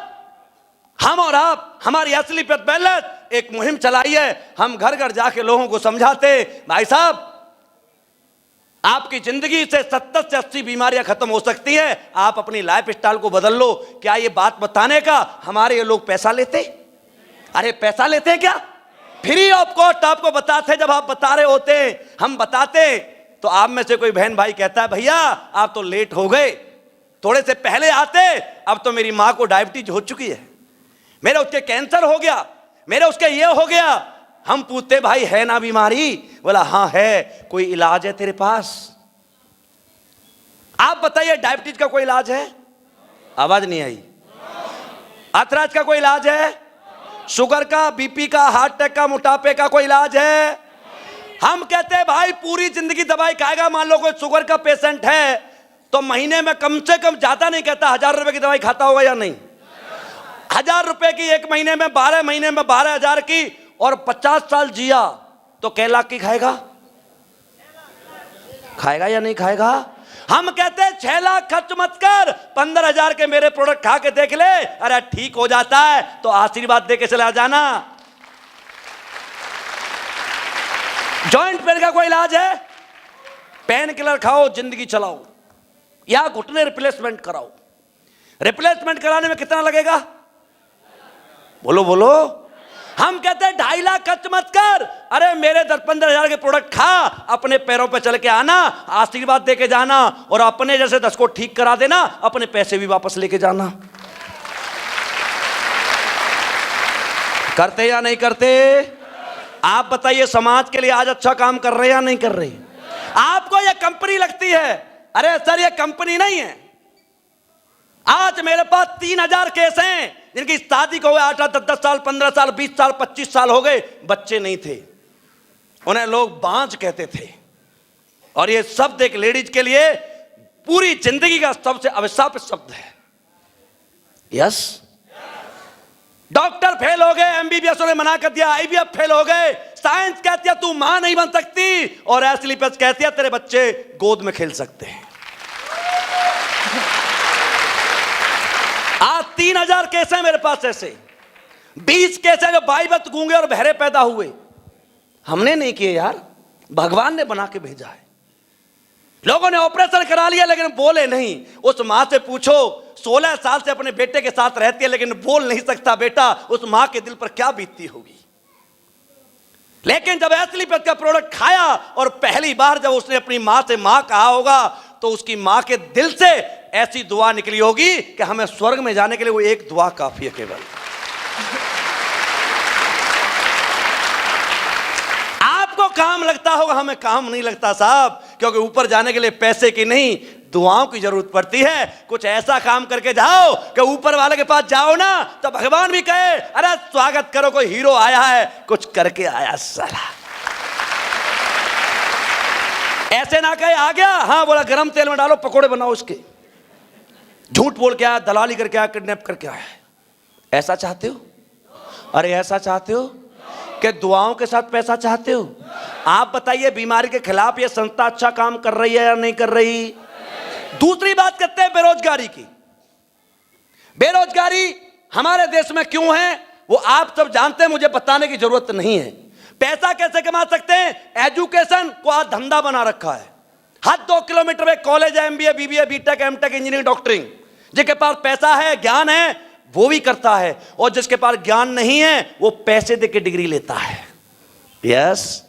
हम और आप, हमारी असली प्रतिबद्धता एक मुहिम चलाई है। हम घर घर जाके लोगों को समझाते, भाई साहब आपकी जिंदगी से 70 से 80 बीमारियां खत्म हो सकती हैं, आप अपनी लाइफ स्टाइल को बदल लो। क्या ये बात बताने का हमारे ये लोग पैसा लेते? अरे पैसा लेते क्या? फ्री ऑफ कॉस्ट आपको बताते। जब आप बता रहे होते, हम बताते, तो आप में से कोई बहन भाई कहता है भैया आप तो लेट हो गए, थोड़े से पहले आते, अब तो मेरी मां को डायबिटीज हो चुकी है, मेरे उसके कैंसर हो गया, मेरे उसके ये हो गया। हम पूछते भाई है ना बीमारी? बोला हाँ है। कोई इलाज है तेरे पास? आप बताइए डायबिटीज का कोई इलाज है? आवाज नहीं आई। अर्थराइटिस का कोई इलाज है? शुगर का, बीपी का, हार्ट अटैक का, मोटापे का कोई इलाज है? हम कहते हैं भाई पूरी जिंदगी दवाई खाएगा। मान लो कोई शुगर का पेशेंट है तो महीने में कम से कम, ज्यादा नहीं कहता, 1000 रुपए की दवाई खाता होगा या नहीं? 1000 रुपए की एक महीने में, 12 महीने में 12,000 की, और 50 साल जिया तो कै लाख की खाएगा? खाएगा या नहीं खाएगा? हम कहते हैं 6 लाख खर्च मत कर, 15,000 के मेरे प्रोडक्ट खा के देख ले, अरे ठीक हो जाता है तो आशीर्वाद दे के चला जाना। जॉइंट पेन का कोई इलाज है? पेन किलर खाओ, जिंदगी चलाओ, या घुटने रिप्लेसमेंट कराओ। रिप्लेसमेंट कराने में कितना लगेगा? बोलो बोलो। हम कहते हैं 2.5 लाख खर्च मत कर, अरे मेरे 10-15,000 के प्रोडक्ट खा, अपने पैरों पे चल के आना, आशीर्वाद दे के जाना, और अपने जैसे 10 को ठीक करा देना, अपने पैसे भी वापस लेके जाना। करते या नहीं करते? आप बताइए समाज के लिए आज अच्छा काम कर रहे या नहीं कर रहे? आपको यह कंपनी लगती है? अरे सर ये कंपनी नहीं है। आज मेरे पास 3000 केस हैं जिनकी शादी को हुए 8-8, 10-10 साल, 15 साल, 20 साल, 25 साल हो गए, बच्चे नहीं थे, उन्हें लोग बांझ कहते थे। और ये शब्द एक लेडीज के लिए पूरी जिंदगी का सबसे अभिशाप शब्द है। यस, डॉक्टर फेल हो गए, एमबीबीएस ने मना कर दिया, आईवीएफ फेल हो गए, साइंस कहती है तू मां नहीं बन सकती, और एस्लीपस कहती है तेरे बच्चे गोद में खेल सकते हैं। आज 3000 केस हैं मेरे पास ऐसे, 20 केस हैं जो बाईबत गूंगे और बहरे पैदा हुए। हमने नहीं किए यार, भगवान ने बना के भेजा है। लोगों ने ऑपरेशन करा लिया लेकिन बोले नहीं। उस मां से पूछो 16 साल से अपने बेटे के साथ रहती है लेकिन बोल नहीं सकता बेटा, उस मां के दिल पर क्या बीतती होगी। लेकिन जब एस्लीपस का प्रोडक्ट खाया और पहली बार जब उसने अपनी मां से मां कहा होगा तो उसकी मां के दिल से ऐसी दुआ निकली होगी कि हमें स्वर्ग में जाने के लिए वो एक दुआ काफी है केवल। आपको काम लगता होगा, हमें काम नहीं लगता साहब, क्योंकि ऊपर जाने के लिए पैसे की नहीं दुआओं की जरूरत पड़ती है। कुछ ऐसा काम करके जाओ कि ऊपर वाले के पास जाओ ना तो भगवान भी कहे अरे स्वागत करो, कोई हीरो आया है, कुछ करके आया साला। ऐसे ना कहे आ गया, हाँ बोला गरम तेल में डालो पकोड़े बनाओ उसके, झूठ बोल के आया, दलाली करके आया, किडनैप करके आया। ऐसा चाहते हो? अरे ऐसा चाहते हो कि दुआओं के साथ पैसा चाहते हो? आप बताइए, बीमारी के खिलाफ ये संस्था अच्छा काम कर रही है या नहीं कर रही? दूसरी बात करते हैं बेरोजगारी की। बेरोजगारी हमारे देश में क्यों है वो आप सब जानते हैं, मुझे बताने की जरूरत नहीं है। पैसा कैसे कमा सकते हैं? एजुकेशन को आज धंधा बना रखा है। हर 2 किलोमीटर में कॉलेज है, MBA, BBA, BTech, MTech, engineering, doctoring. जिसके पास पैसा है, ज्ञान है, वो भी करता है, और जिसके पास ज्ञान नहीं है वो पैसे दे के डिग्री लेता है। यस।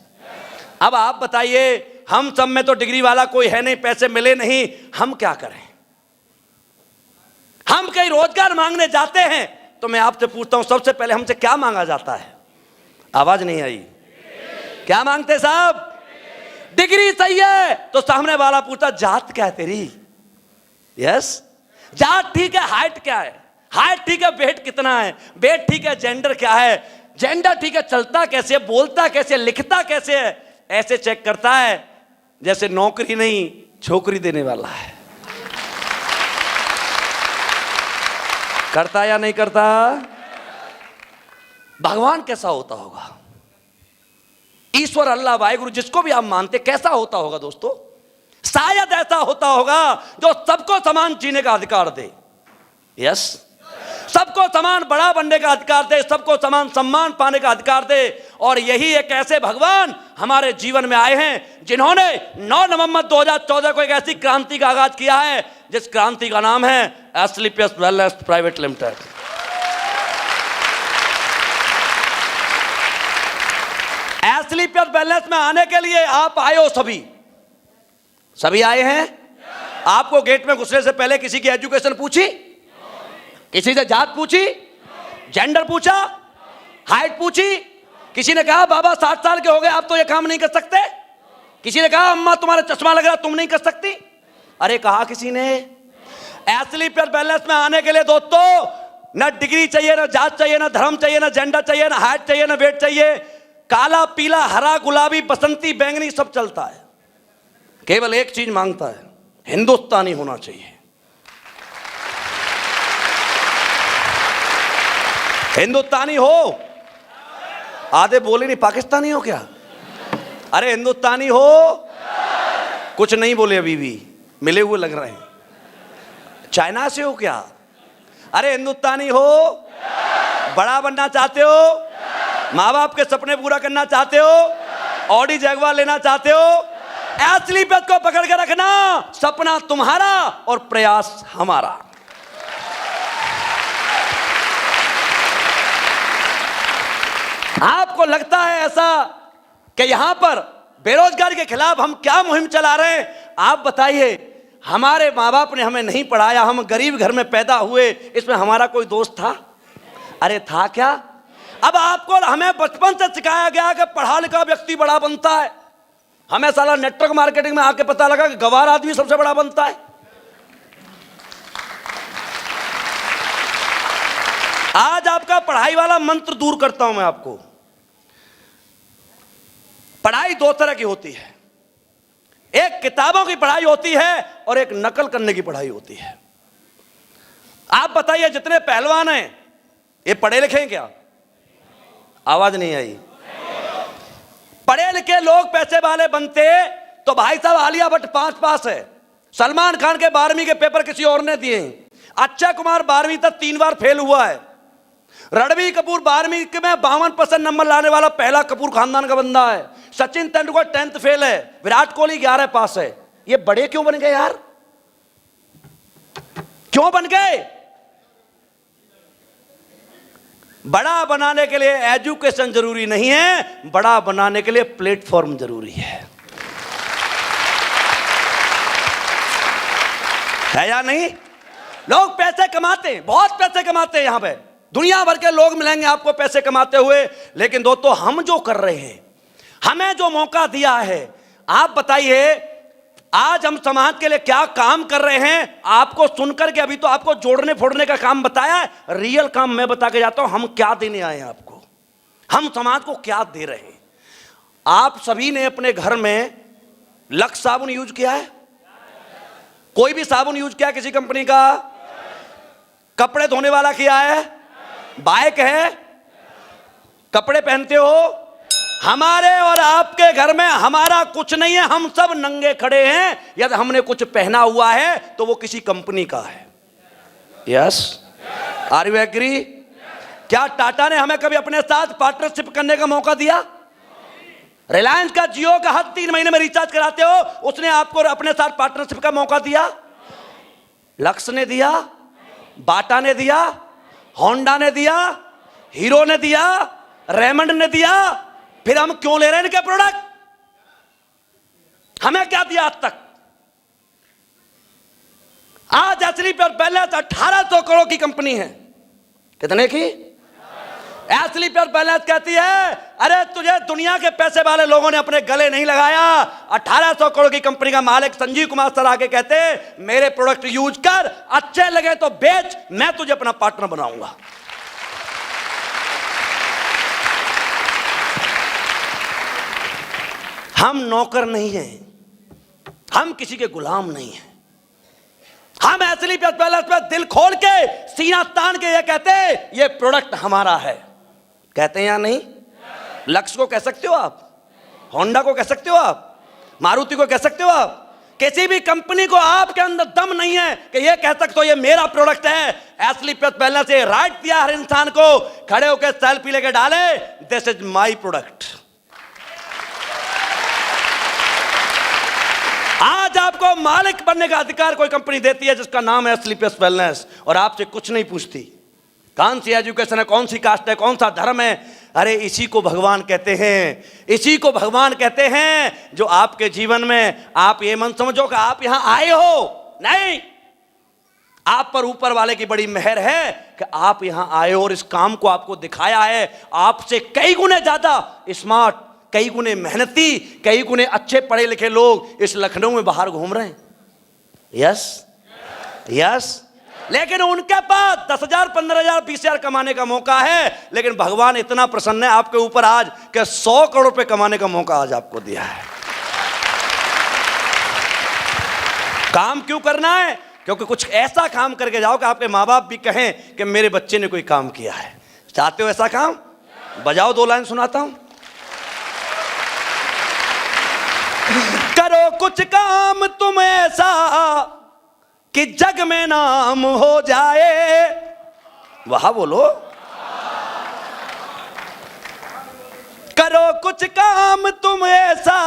अब आप बताइए, हम सब में तो डिग्री वाला कोई है नहीं, पैसे मिले नहीं, हम क्या करें? हम कहीं रोजगार मांगने जाते हैं तो मैं आपसे पूछता हूं, सबसे पहले हमसे क्या मांगा जाता है? आवाज नहीं आई। क्या मांगते साहब? डिग्री चाहिए तो सामने वाला पूछता जात क्या है तेरी? यस। जात ठीक है, हाइट क्या है? हाइट ठीक है, वेट कितना है? वेट ठीक है, जेंडर क्या है? जेंडर ठीक है, चलता कैसे, बोलता कैसे, लिखता कैसे है? ऐसे चेक करता है जैसे नौकरी नहीं छोकरी देने वाला है। करता या नहीं करता? भगवान कैसा होता होगा? ईश्वर, अल्लाह, वाहिगुरु, जिसको भी आप मानते, कैसा होता होगा दोस्तों? शायद ऐसा होता होगा जो सबको समान जीने का अधिकार दे। यस। सबको समान बड़ा बनने का अधिकार दे, सबको समान सम्मान पाने का अधिकार दे। और यही एक ऐसे भगवान हमारे जीवन में आए हैं जिन्होंने 9 नवंबर 2014 को एक ऐसी क्रांति का आगाज किया है जिस क्रांति का नाम है Asclepius wellness private limited. Asclepius wellness में आने के लिए आप आए हो, सभी आए हैं। आपको गेट में घुसने से पहले किसी की एजुकेशन पूछी? किसी से जात पूछी? जेंडर पूछा? हाइट पूछी? किसी ने कहा बाबा 60 साल के हो गए आप तो ये काम नहीं कर सकते? किसी ने कहा अम्मा तुम्हारा चश्मा लग रहा तुम नहीं कर सकती? अरे कहा किसी ने? एस्क्लेपियस वेलनेस में आने के लिए दोस्तों ना डिग्री चाहिए, ना जात चाहिए, ना धर्म चाहिए, ना जेंडर चाहिए, ना हाइट चाहिए, ना वेट चाहिए। काला, पीला, हरा, गुलाबी, बसंती, बैंगनी सब चलता है। केवल एक चीज मांगता है, हिंदुस्तानी होना चाहिए। हिंदुस्तानी हो। आधे बोले नहीं, पाकिस्तानी हो क्या? अरे हिंदुस्तानी हो। कुछ नहीं बोले, अभी भी मिले हुए लग रहे हैं। चाइना से हो क्या? अरे हिंदुस्तानी हो। बड़ा बनना चाहते हो? माँ बाप के सपने पूरा करना चाहते हो? ऑडी जगुआर लेना चाहते हो? एस्क्लेपियस को पकड़ के रखना। सपना तुम्हारा और प्रयास हमारा। आपको लगता है ऐसा कि यहां पर बेरोजगारी के खिलाफ हम क्या मुहिम चला रहे हैं? आप बताइए, हमारे माँ बाप ने हमें नहीं पढ़ाया, हम गरीब घर में पैदा हुए, इसमें हमारा कोई दोस्त था? अरे था क्या? अब आपको हमें बचपन से सिखाया गया कि पढ़ा लिखा व्यक्ति बड़ा बनता है। हमें साला नेटवर्क मार्केटिंग में आके पता लगा कि गवार आदमी सबसे बड़ा बनता है। आज आपका पढ़ाई वाला मंत्र दूर करता हूं मैं आपको। पढ़ाई 2 तरह की होती है, एक किताबों की पढ़ाई होती है और एक नकल करने की पढ़ाई होती है। आप बताइए, जितने पहलवान हैं ये पढ़े लिखे हैं क्या? आवाज नहीं आई। पढ़े लिखे लोग पैसे वाले बनते तो भाई साहब आलिया भट्ट 5 पास है, सलमान खान के 12वीं के पेपर किसी और ने दिए, अक्षय कुमार 12वीं तक 3 बार फेल हुआ है, रणबीर कपूर 12वीं में 52% नंबर लाने वाला पहला कपूर खानदान का बंदा है, सचिन तेंदुलकर 10th फेल है, विराट कोहली 11 पास है। ये बड़े क्यों बन गए यार? क्यों बन गए? बड़ा बनाने के लिए एजुकेशन जरूरी नहीं है, बड़ा बनाने के लिए प्लेटफॉर्म जरूरी है या नहीं? लोग पैसे कमाते हैं, बहुत पैसे कमाते हैं, यहां पे दुनिया भर के लोग मिलेंगे आपको पैसे कमाते हुए। लेकिन दोस्तों, हम जो कर रहे हैं, हमें जो मौका दिया है, आप बताइए आज हम समाज के लिए क्या काम कर रहे हैं? आपको सुनकर के अभी तो आपको जोड़ने फोड़ने का काम बताया है, रियल काम मैं बता के जाता हूं। हम क्या देने आए हैं आपको, हम समाज को क्या दे रहे हैं? आप सभी ने अपने घर में लक्स साबुन यूज किया है? कोई भी साबुन यूज किया है किसी कंपनी का? कपड़े धोने वाला किया है? बाइक है? कपड़े पहनते हो? हमारे और आपके घर में हमारा कुछ नहीं है, हम सब नंगे खड़े हैं। यदि हमने कुछ पहना हुआ है तो वो किसी कंपनी का है। Yes, are you agree? क्या टाटा ने हमें कभी अपने साथ पार्टनरशिप करने का मौका दिया? रिलायंस का, जियो का हर 3 महीने में रिचार्ज कराते हो, उसने आपको अपने साथ पार्टनरशिप का मौका दिया? लक्स ने दिया? बाटा ने दिया? होंडा ने दिया? हीरो ने दिया? रेमंड ने दिया? फिर हम क्यों ले रहे हैं इनके प्रोडक्ट? हमें क्या दिया आज तक? आज असली पर बैलेंस 1800 करोड़ की कंपनी है। कितने की? असली पर बैलेंस कहती है अरे तुझे दुनिया के पैसे वाले लोगों ने अपने गले नहीं लगाया। 1800 करोड़ की कंपनी का मालिक संजीव कुमार सर आके कहते मेरे प्रोडक्ट यूज कर, अच्छे लगे तो बेच, मैं तुझे अपना पार्टनर बनाऊंगा। हम नौकर नहीं हैं, हम किसी के गुलाम नहीं हैं। हम असली पे दिल खोल के सीना तान के ये कहते ये प्रोडक्ट हमारा है। कहते हैं या नहीं? लक्स को कह सकते हो आप, होंडा को कह सकते हो आप, मारुति को कह सकते हो आप। किसी भी कंपनी को आपके अंदर दम नहीं है कि ये कह सकते हो ये मेरा प्रोडक्ट है। असली पहले से राइट दिया हर इंसान को, खड़े होकर सेल्फी लेके डाले दिस इज माई प्रोडक्ट। आज आपको मालिक बनने का अधिकार कोई कंपनी देती है जिसका नाम है स्लीपलेस वेलनेस, और आपसे कुछ नहीं पूछती कौन सी एजुकेशन है, कौन सी कास्ट है, कौन सा धर्म है। अरे इसी को भगवान कहते हैं, इसी को भगवान कहते हैं जो आपके जीवन में आप ये मन समझो कि आप यहां आए हो, नहीं, आप पर ऊपर वाले की बड़ी मेहर है कि आप यहां आए हो और इस काम को आपको दिखाया है। आपसे कई गुने ज्यादा स्मार्ट, कई गुने मेहनती, कई गुने अच्छे पढ़े लिखे लोग इस लखनऊ में बाहर घूम रहे हैं। यस यस, लेकिन उनके पास 10,000, 15,000, 20,000 कमाने का मौका है, लेकिन भगवान इतना प्रसन्न है आपके ऊपर आज कि 100 करोड़ रुपए कमाने का मौका आज आपको दिया है। काम क्यों करना है? क्योंकि कुछ ऐसा काम करके जाओ कि आपके माँ बाप भी कहें कि मेरे बच्चे ने कोई काम किया है। चाहते हो ऐसा काम? बजाओ 2 लाइन सुनाता हूं। करो कुछ काम तुम ऐसा कि जग में नाम हो जाए। वहां बोलो। करो कुछ काम तुम ऐसा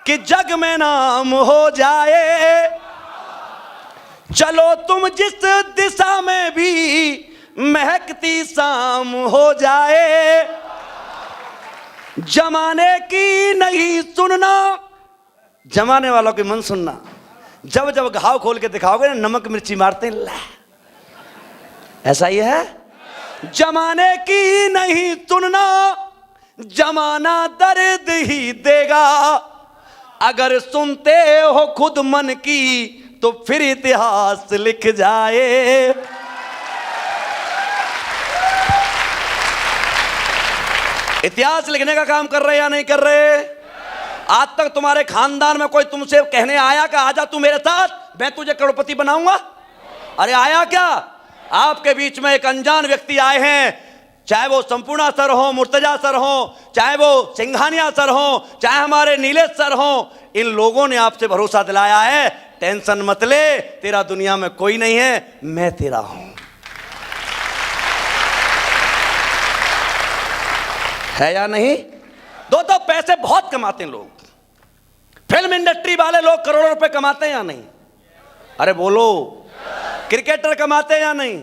कि जग में नाम हो जाए। चलो तुम जिस दिशा में भी महकती शाम हो जाए। जमाने की नहीं सुनना, जमाने वालों की मन सुनना। जब जब घाव खोल के दिखाओगे ना, नमक मिर्ची मारते हैं, ऐसा ही है। जमाने की नहीं सुनना, जमाना दर्द ही देगा। अगर सुनते हो खुद मन की तो फिर इतिहास लिख जाए। इतिहास लिखने का काम कर रहे या नहीं कर रहे? आज तक तुम्हारे खानदान में कोई तुमसे कहने आया कि आजा तू मेरे साथ, मैं तुझे करोड़पति बनाऊंगा? अरे आया क्या? आपके बीच में एक अनजान व्यक्ति आए हैं, चाहे वो संपूर्णा सर हो, मुर्तजा सर हो, चाहे वो सिंघानिया सर हो, चाहे हमारे नीलेश सर हो। इन लोगों ने आपसे भरोसा दिलाया है टेंशन मत ले, तेरा दुनिया में कोई नहीं है, मैं तेरा हूं। है या नहीं? दो पैसे बहुत कमाते हैं लोग। फिल्म इंडस्ट्री वाले लोग करोड़ों रुपए कमाते हैं या नहीं? अरे बोलो। क्रिकेटर कमाते हैं या नहीं?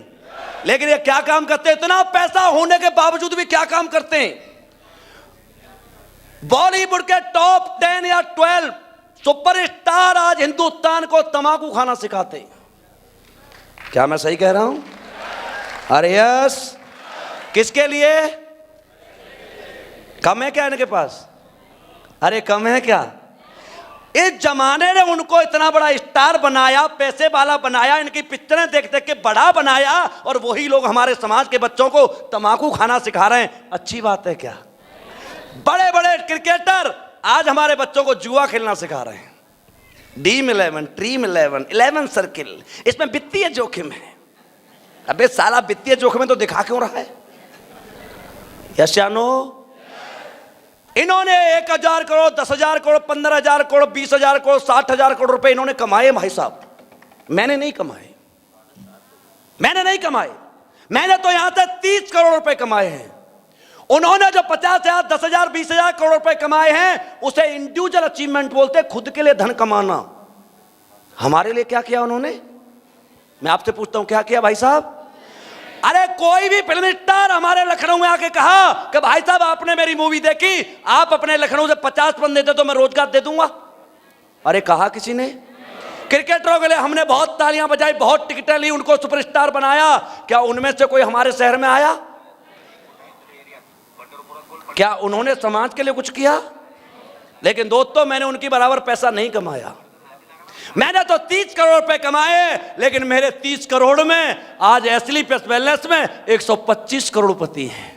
लेकिन ये क्या काम करते हैं? इतना पैसा होने के बावजूद भी क्या काम करते हैं? बॉलीवुड के टॉप 10 या 12 सुपरस्टार आज हिंदुस्तान को तंबाकू खाना सिखाते हैं। क्या मैं सही कह रहा हूं? अरे यस। किसके लिए? कम है क्या इनके पास? अरे कम है क्या? इस जमाने ने उनको इतना बड़ा स्टार बनाया, पैसे वाला बनाया, इनकी पिक्चरें देख देख के बड़ा बनाया, और वही लोग हमारे समाज के बच्चों को तंबाकू खाना सिखा रहे हैं। अच्छी बात है क्या? बड़े बड़े क्रिकेटर आज हमारे बच्चों को जुआ खेलना सिखा रहे हैं। ड्रीम 11, ड्रीम 11 सर्किल, इसमें वित्तीय जोखिम है। अबे साला वित्तीय जोखिम है तो दिखा क्यों रहा है? यस या नो? इन्होंने 1,000 करोड़, 10,000 करोड़, 15,000 करोड़, 20,000 करोड़, 60,000 करोड़ रुपए इन्होंने कमाए भाई साहब। मैंने नहीं कमाए, मैंने नहीं कमाए। मैंने तो यहां से 30 करोड़ रुपए कमाए हैं। उन्होंने जो 50,000, 10,000, 20,000 करोड़ रुपए कमाए हैं उसे इंडिविजुअल अचीवमेंट बोलते, खुद के लिए धन कमाना। हमारे लिए क्या किया उन्होंने? मैं आपसे पूछता हूं क्या किया भाई साहब? अरे कोई भी फिल्म स्टार हमारे लखनऊ में आके कहा कि भाई साहब आपने मेरी मूवी देखी, आप अपने लखनऊ से 50 बंदे दे तो मैं रोजगार दे दूंगा। अरे कहा किसी ने? क्रिकेटरों के लिए हमने बहुत तालियां बजाई, बहुत टिकटें ली, उनको सुपरस्टार बनाया। क्या उनमें से कोई हमारे शहर में आया? क्या उन्होंने समाज के लिए कुछ किया? लेकिन दोस्तों मैंने उनकी बराबर पैसा नहीं कमाया। मैंने तो 30 करोड़ रुपए कमाए, लेकिन मेरे 30 करोड़ में आज एसलीपीएस वेलनेस में 125 करोड़पति हैं।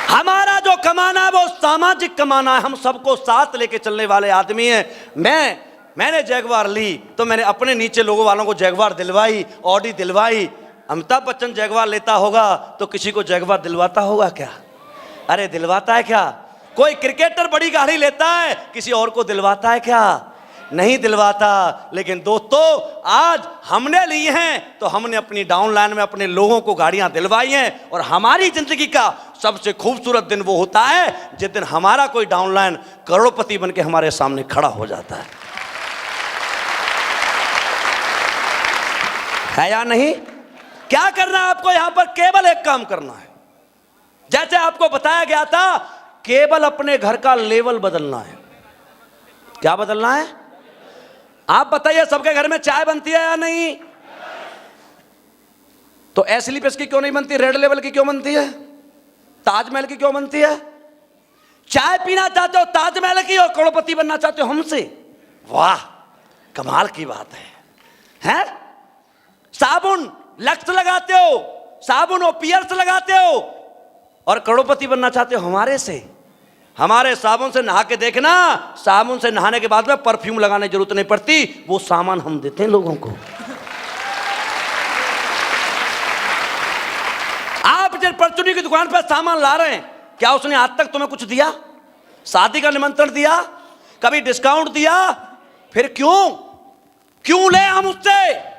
हमारा जो कमाना है वो सामाजिक कमाना है। हम सबको साथ लेके चलने वाले आदमी हैं। मैंने जैगवार ली तो मैंने अपने नीचे लोगों वालों को जैगवार दिलवाई, ऑडी दिलवाई। अमिताभ बच्चन जैगवार लेता होगा तो किसी को जैगवार दिलवाता होगा क्या? अरे दिलवाता है क्या? कोई क्रिकेटर बड़ी गाड़ी लेता है, किसी और को दिलवाता है क्या? नहीं दिलवाता। लेकिन दोस्तों आज हमने ली हैं तो हमने अपनी डाउनलाइन में अपने लोगों को गाड़ियां दिलवाई हैं। और हमारी जिंदगी का सबसे खूबसूरत दिन वो होता है जिस दिन हमारा कोई डाउनलाइन करोड़पति बन के हमारे सामने खड़ा हो जाता है या नहीं? क्या करना है आपको? यहां पर केवल एक काम करना है। जैसे आपको बताया गया था, केवल अपने घर का लेवल बदलना है। क्या बदलना है? आप बताइए, सबके घर में चाय बनती है या नहीं? तो एसलीपीएस की क्यों नहीं बनती? रेड लेवल की क्यों बनती है? ताजमहल की क्यों बनती है? चाय पीना चाहते हो ताजमहल की और करोड़पति बनना चाहते हो हमसे? वाह, कमाल की बात है? साबुन लक्स लगाते हो, साबुन और पियर्स लगाते हो और करोड़पति बनना चाहते हो हमारे से। हमारे साबुन से नहा के देखना, साबुन से नहाने के बाद में परफ्यूम लगाने की जरूरत नहीं पड़ती, वो सामान हम देते हैं लोगों को। आप जिस परचूनी की दुकान पर सामान ला रहे हैं, क्या उसने आज तक तुम्हें कुछ दिया? शादी का निमंत्रण दिया? कभी डिस्काउंट दिया? फिर क्यों ले हम उससे?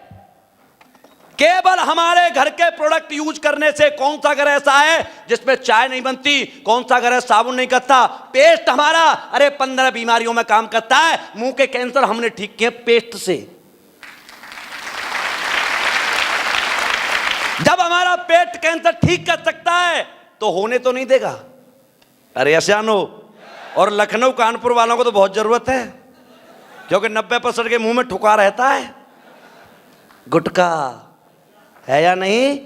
केवल हमारे घर के प्रोडक्ट यूज करने से। कौन सा घर ऐसा है जिसमें चाय नहीं बनती? कौन सा घर है साबुन नहीं करता? पेस्ट हमारा, अरे 15 बीमारियों में काम करता है। मुंह के कैंसर हमने ठीक किए पेस्ट से। जब हमारा पेट कैंसर ठीक कर सकता है तो होने तो नहीं देगा। अरे असियानो और लखनऊ कानपुर वालों को तो बहुत जरूरत है, क्योंकि 90% के मुंह में ठुका रहता है गुटखा, है या नहीं?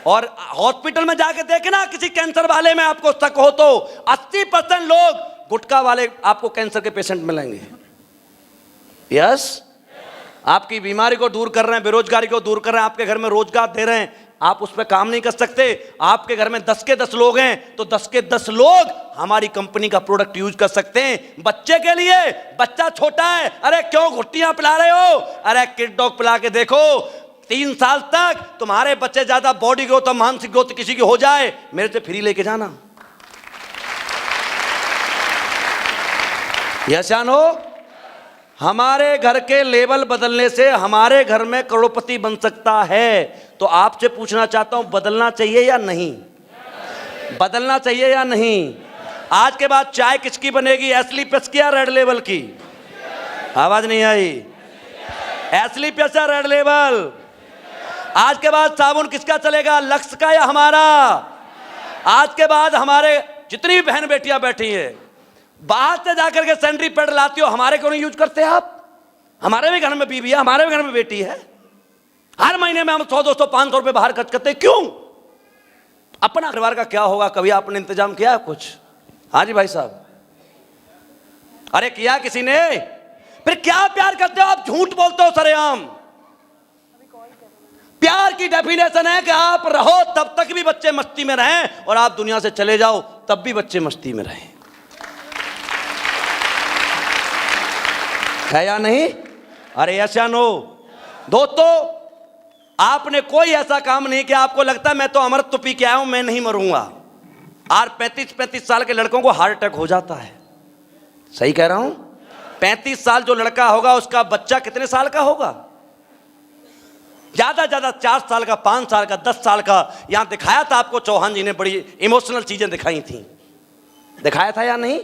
और हॉस्पिटल में जाके देखना, किसी कैंसर वाले में आपको शक हो तो 80% लोग गुटखा वाले आपको कैंसर के पेशेंट मिलेंगे। यस, आपकी बीमारी को दूर कर रहे हैं, बेरोजगारी को दूर कर रहे हैं, आपके घर में रोजगार दे रहे हैं। आप उस पर काम नहीं कर सकते? आपके घर में 10 के 10 लोग हैं तो 10 के 10 लोग हमारी कंपनी का प्रोडक्ट यूज कर सकते हैं। बच्चे के लिए, बच्चा छोटा है, अरे क्यों घुट्टियां पिला रहे हो? अरे किड डॉग पिला के देखो, 3 साल तक तुम्हारे बच्चे ज्यादा बॉडी ग्रोथ और मानसिक ग्रोथ किसी की हो जाए, मेरे से फ्री लेके जाना। यस या नो? हमारे घर के लेवल बदलने से हमारे घर में करोड़पति बन सकता है। तो आपसे पूछना चाहता हूं, बदलना चाहिए या नहीं? बदलना चाहिए या नहीं? आज के बाद चाय किसकी बनेगी? एसलीपीएस की या रेड लेवल की? आवाज नहीं आई। एसलीपीएस या रेड लेवल? आज के बाद साबुन किसका चलेगा? लक्स का या हमारा? आज के बाद हमारे जितनी भी बहन बेटियां बैठी हैं, बाहर से जाकर के सैनिटरी पैड लाती हो, हमारे क्यों नहीं यूज करते आप? हमारे भी घर में बीवी है, हमारे भी घर में बेटी है। हर महीने में हम 100, 200, 500 रुपए बाहर खर्च करते हैं। क्यों? अपना परिवार का क्या होगा? कभी आपने इंतजाम किया है कुछ? हाँ जी भाई साहब, अरे किया किसी ने? फिर क्या प्यार करते हो आप? झूठ बोलते हो सरेआम। प्यार की डेफिनेशन है कि आप रहो तब तक भी बच्चे मस्ती में रहें, और आप दुनिया से चले जाओ तब भी बच्चे मस्ती में रहें। है या नहीं? अरे ऐसा नो दोस्तों, आपने कोई ऐसा काम नहीं किया आपको लगता है मैं तो अमृत तो पी के आया हूं, मैं नहीं मरूंगा। और 35-35 साल के लड़कों को हार्ट अटैक हो जाता है। सही कह रहा हूं? 35 साल जो लड़का होगा उसका बच्चा कितने साल का होगा? ज्यादा ज्यादा 4 साल का, 5 साल का, 10 साल का। यहां दिखाया था आपको, चौहान जी ने बड़ी इमोशनल चीजें दिखाई थी, दिखाया था या नहीं?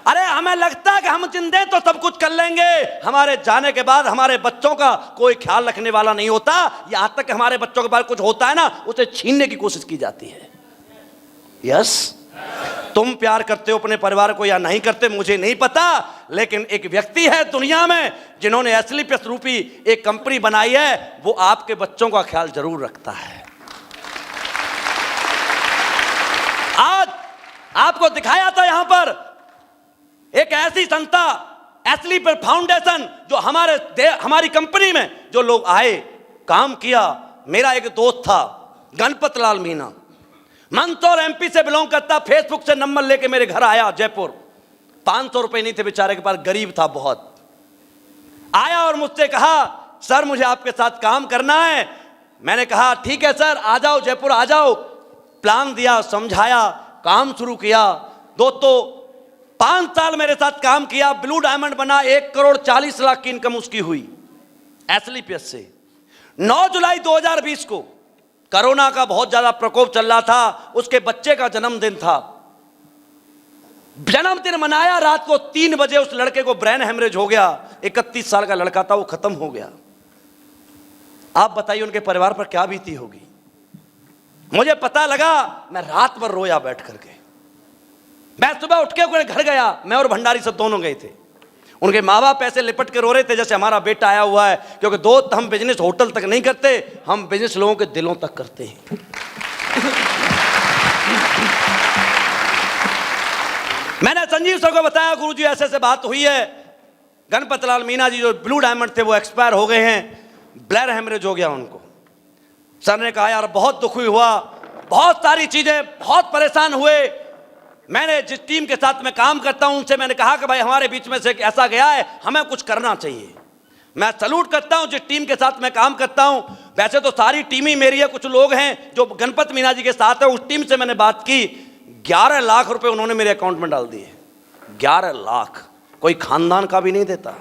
अरे हमें लगता है कि हम जिंदे तो सब कुछ कर लेंगे, हमारे जाने के बाद हमारे बच्चों का कोई ख्याल रखने वाला नहीं होता। यहां तक कि हमारे बच्चों के बाद कुछ होता है ना, उसे छीनने की कोशिश की जाती है। यस, तुम प्यार करते हो अपने परिवार को या नहीं करते मुझे नहीं पता, लेकिन एक व्यक्ति है दुनिया में जिन्होंने एस्क्लेपियस रूपी एक कंपनी बनाई है, वो आपके बच्चों का ख्याल जरूर रखता है। आज आपको दिखाया था यहां पर एक ऐसी संस्था एस्क्लेपियस फाउंडेशन, जो हमारी कंपनी में जो लोग आए, काम किया। मेरा एक दोस्त था गणपत लाल मीना, मंदसौर एमपी से बिलोंग करता, फेसबुक से नंबर लेके मेरे घर आया जयपुर। 500 रुपए नहीं थे बेचारे के पास, गरीब था बहुत। आया और मुझसे कहा सर मुझे आपके साथ काम करना है। मैंने कहा ठीक है सर, आ जाओ जयपुर आ जाओ। प्लान दिया, समझाया, काम शुरू किया। दोस्तों 5 साल मेरे साथ काम किया, ब्लू डायमंड बना, 1,40,00,000 की इनकम उसकी हुई एस्क्लेपियस से। 9 जुलाई 2020 को कोरोना का बहुत ज्यादा प्रकोप चल रहा था, उसके बच्चे का जन्मदिन था। जन्मदिन मनाया, रात को 3 बजे उस लड़के को ब्रेन हेमरेज हो गया। 31 साल का लड़का था, वो खत्म हो गया। आप बताइए उनके परिवार पर क्या बीती होगी। मुझे पता लगा, मैं रात भर रोया बैठ करके। मैं सुबह उठ के उनके घर गया, मैं और भंडारी सब दोनों गए थे। उनके माँ बाप ऐसे लिपट के रो रहे थे जैसे हमारा बेटा आया हुआ है, क्योंकि दोस्त हम बिजनेस होटल तक नहीं करते, हम बिजनेस लोगों के दिलों तक करते हैं। मैंने संजीव सर को बताया गुरुजी ऐसे ऐसे बात हुई है, गणपत लाल मीना जी जो ब्लू डायमंड थे वो एक्सपायर हो गए हैं, ब्लैर हेमरेज हो गया उनको। सर ने कहा यार बहुत दुख हुआ, बहुत सारी चीजें, बहुत परेशान हुए। मैंने जिस टीम के साथ मैं काम करता हूं उनसे मैंने कहा कि भाई हमारे बीच में से ऐसा गया है, हमें कुछ करना चाहिए। मैं सैल्यूट करता हूं जिस टीम के साथ मैं काम करता हूं। वैसे तो सारी टीम ही मेरी है, कुछ लोग हैं जो गणपत मीना जी के साथ है, उस टीम से मैंने बात की। 11 लाख रुपए उन्होंने मेरे अकाउंट में डाल दिए। 11 लाख कोई खानदान का भी नहीं देता।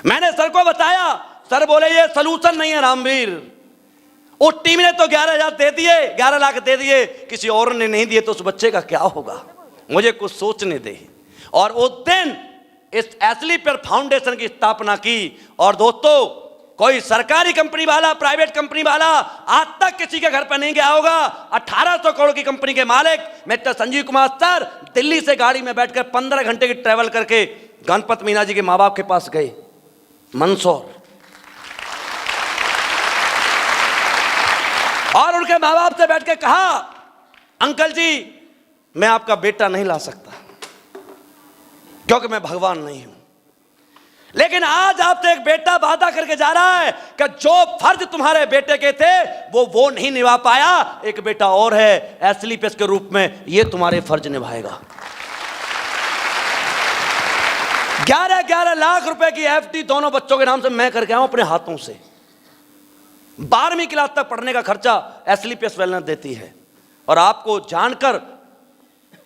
मैंने सर को बताया, सर बोले ये सलूशन नहीं है रामवीर। उस टीम ने तो 11,000 दे दिए, 11 लाख दे दिए, किसी और ने नहीं दिए तो उस बच्चे का क्या होगा। मुझे कुछ सोचने दे। और उस दिन इस एस्क्लेपियस फाउंडेशन की स्थापना की। और दोस्तों कोई सरकारी कंपनी वाला, प्राइवेट कंपनी वाला आज तक किसी के घर पर नहीं गया होगा। 1800 करोड़ की कंपनी के मालिक मिस्टर संजीव कुमार सर दिल्ली से गाड़ी में बैठकर 15 घंटे की ट्रेवल करके गणपत मीना जी के माँ बाप के पास गए मंदसौर, और उनके माँ बाप से बैठ के कहा अंकल जी मैं आपका बेटा नहीं ला सकता क्योंकि मैं भगवान नहीं हूं, लेकिन आज आपसे एक बेटा वादा करके जा रहा है कि जो फर्ज तुम्हारे बेटे के थे वो नहीं निभा पाया, एक बेटा और है एस्क्लेपियस के रूप में, ये तुम्हारे फर्ज निभाएगा। 11 लाख रुपए की एफडी दोनों बच्चों के नाम से मैं करके आऊं अपने हाथों से। 12वीं क्लास तक पढ़ने का खर्चा एस्क्लेपियस वेलनेस देती है। और आपको जानकर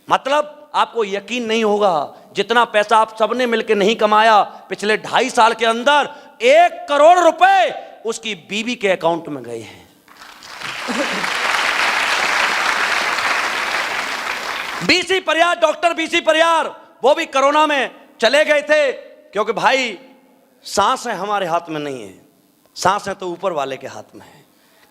मतलब आपको यकीन नहीं होगा, जितना पैसा आप सबने मिलकर नहीं कमाया, पिछले 2.5 साल के अंदर 1 करोड़ रुपए उसकी बीवी के अकाउंट में गए हैं। BC Pariyar, doctor BC Pariyar, वो भी कोरोना में चले गए थे, क्योंकि भाई सांस है हमारे हाथ में नहीं है, सांस है तो ऊपर वाले के हाथ में है।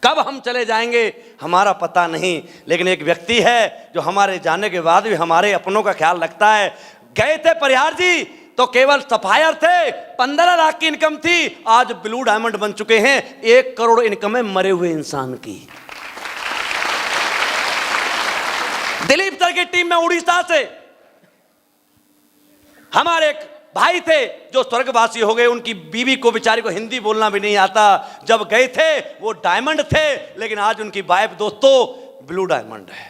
कब हम चले जाएंगे हमारा पता नहीं, लेकिन एक व्यक्ति है जो हमारे जाने के बाद भी हमारे अपनों का ख्याल रखता है। गए थे परिहार जी तो केवल सफायर थे, 15 लाख की इनकम थी, आज ब्लू डायमंड बन चुके हैं, 1 करोड़ इनकम है मरे हुए इंसान की। दिलीप सर की टीम में उड़ीसा से हमारे एक भाई थे जो स्वर्गवासी हो गए, उनकी बीवी को बेचारी को हिंदी बोलना भी नहीं आता। जब गए थे वो डायमंड थे, लेकिन आज उनकी वाइफ दोस्तों ब्लू डायमंड है।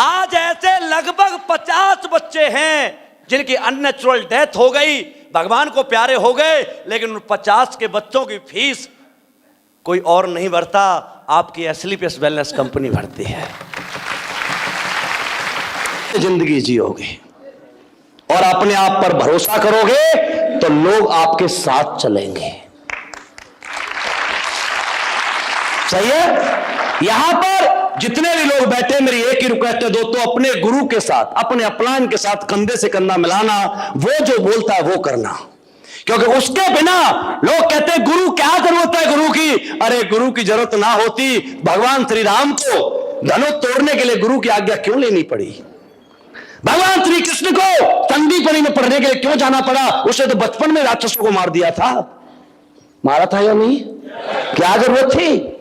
आज ऐसे लगभग 50 बच्चे हैं जिनकी अननेचुरल डेथ हो गई, भगवान को प्यारे हो गए, लेकिन उन 50 के बच्चों की फीस कोई और नहीं भरता, आपकी एस्लीपियस वेलनेस कंपनी भरती है। जिंदगी जियोगे और अपने आप पर भरोसा करोगे तो लोग आपके साथ चलेंगे। सही है? यहां पर जितने भी लोग बैठे, मेरी एक ही रिक्वेस्ट है दोस्तों, अपने गुरु के साथ, अपने अपलाइन के साथ कंधे से कंधा मिलाना, वो जो बोलता है वो करना, क्योंकि उसके बिना लोग कहते हैं गुरु क्या जरूरत है गुरु की। अरे गुरु की जरूरत ना होती, भगवान श्री राम को धनुष तोड़ने के लिए गुरु की आज्ञा क्यों लेनी पड़ी? भगवान श्री कृष्ण को संदीपनी में पढ़ने के लिए क्यों जाना पड़ा? उसे तो बचपन में राक्षसों को मार दिया था, मारा था या नहीं? क्या जरूरत थी?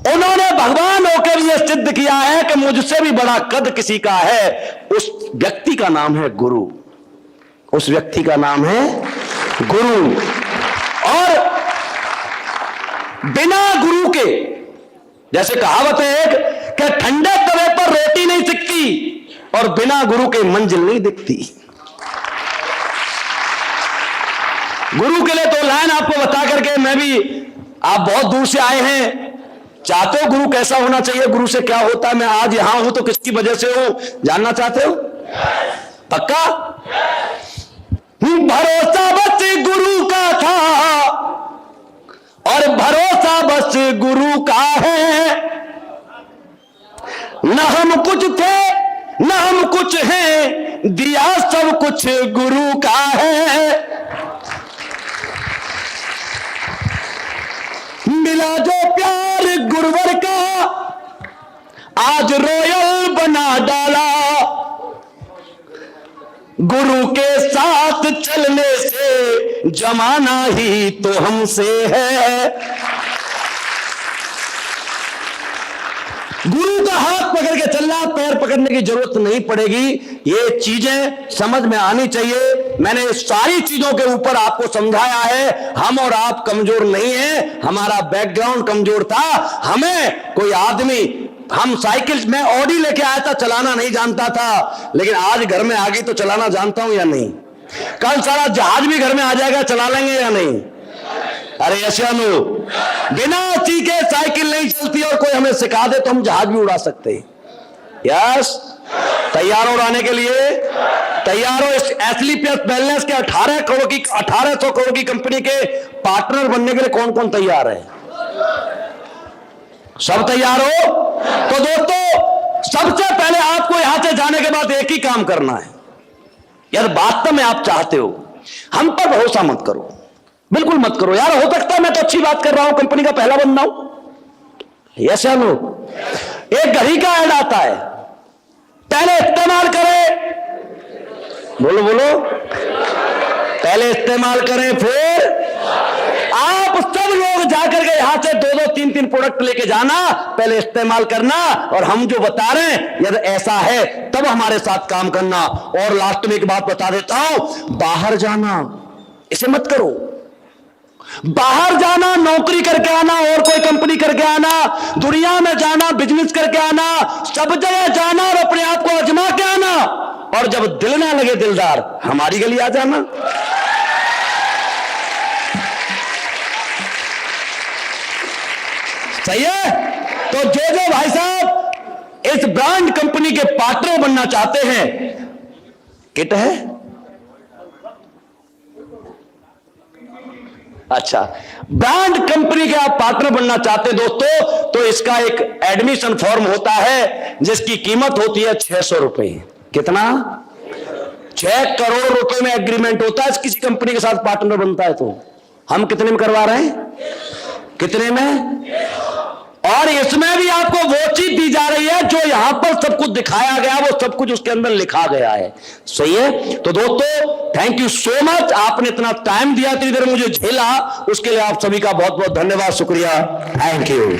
उन्होंने भगवान होकर यह सिद्ध किया है कि मुझसे भी बड़ा कद किसी का है, उस व्यक्ति का नाम है गुरु। उस व्यक्ति का नाम है गुरु। और बिना गुरु के, जैसे कहावत है एक कि ठंडे तवे पर रोटी नहीं सिकती और बिना गुरु के मंजिल नहीं दिखती। गुरु के लिए तो लाइन आपको बता करके मैं भी, आप बहुत दूर से आए हैं, चाहते हो गुरु कैसा होना चाहिए, गुरु से क्या होता है, मैं आज यहां हूं तो किसकी वजह से हूं, जानना चाहते हो? पक्का? भरोसा बस गुरु का था और भरोसा बस गुरु का है, न हम कुछ थे न हम कुछ हैं, दिया सब कुछ गुरु का है। मिला जो प्यार गुरुवर का आज रॉयल बना डाला, गुरु के साथ चलने से जमाना ही तो हमसे है। गुरु का हाथ पकड़ के चलना, पैर पकड़ने की जरूरत नहीं पड़ेगी। ये चीजें समझ में आनी चाहिए। मैंने सारी चीजों के ऊपर आपको समझाया है। हम और आप कमजोर नहीं हैं, हमारा बैकग्राउंड कमजोर था। हमें कोई आदमी, हम साइकिल में ऑडी लेके आया था, चलाना नहीं जानता था, लेकिन आज घर में आ गई तो चलाना जानता हूं या नहीं? कल सारा जहाज भी घर में आ जाएगा, चला लेंगे या नहीं? अरे ऐसा नो, बिना सीखे साइकिल नहीं चलती और कोई हमें सिखा दे तो हम जहाज भी उड़ा सकते हैं। यस, तैयार हो उड़ाने के लिए? तैयार हो? इस एस्लीपियस वेलनेस के 1800 करोड़ की कंपनी के पार्टनर बनने के लिए कौन कौन तैयार है? सब तैयार हो? तो दोस्तों, सबसे पहले आपको यहां से जाने के बाद एक ही काम करना है। यार वास्तव में आप चाहते हो, हम पर भरोसा मत करो, बिल्कुल मत करो। यार हो सकता है मैं तो अच्छी बात कर रहा हूं, कंपनी का पहला बंदा हूं, यस या नो? एक घड़ी का ऐड आता है, पहले इस्तेमाल करें, बोलो बोलो, पहले इस्तेमाल करें, फिर आप सब लोग जाकर के यहां से 2-2, 3-3 प्रोडक्ट लेके जाना, पहले इस्तेमाल करना, और हम जो बता रहे हैं यदि ऐसा है तब हमारे साथ काम करना। और लास्ट में एक बात बता देता हूं, बाहर जाना इसे मत करो। बाहर जाना, नौकरी करके आना और कोई कंपनी करके आना, दुनिया में जाना, बिजनेस करके आना, सब जगह जाना और अपने आप को आजमा के आना, और जब दिल ना लगे दिलदार, हमारी गली आ जाना। सही है? तो जो भाई साहब इस ब्रांड कंपनी के पार्टनर बनना चाहते हैं, किट है? अच्छा, ब्रांड कंपनी के आप पार्टनर बनना चाहते हैं दोस्तों, तो इसका एक एडमिशन फॉर्म होता है जिसकी कीमत होती है 600 रुपए। कितना? 6 करोड़ रुपए में एग्रीमेंट होता है किसी कंपनी के साथ पार्टनर बनता है। तो हम कितने में करवा रहे हैं? कितने में? और इसमें भी आपको वो चीज दी जा रही है जो यहां पर सब कुछ दिखाया गया, वो सब कुछ उसके अंदर लिखा गया है। सही है? तो दोस्तों थैंक यू सो मच, आपने इतना टाइम दिया, इतनी देर मुझे झेला, उसके लिए आप सभी का बहुत बहुत धन्यवाद, शुक्रिया, थैंक यू।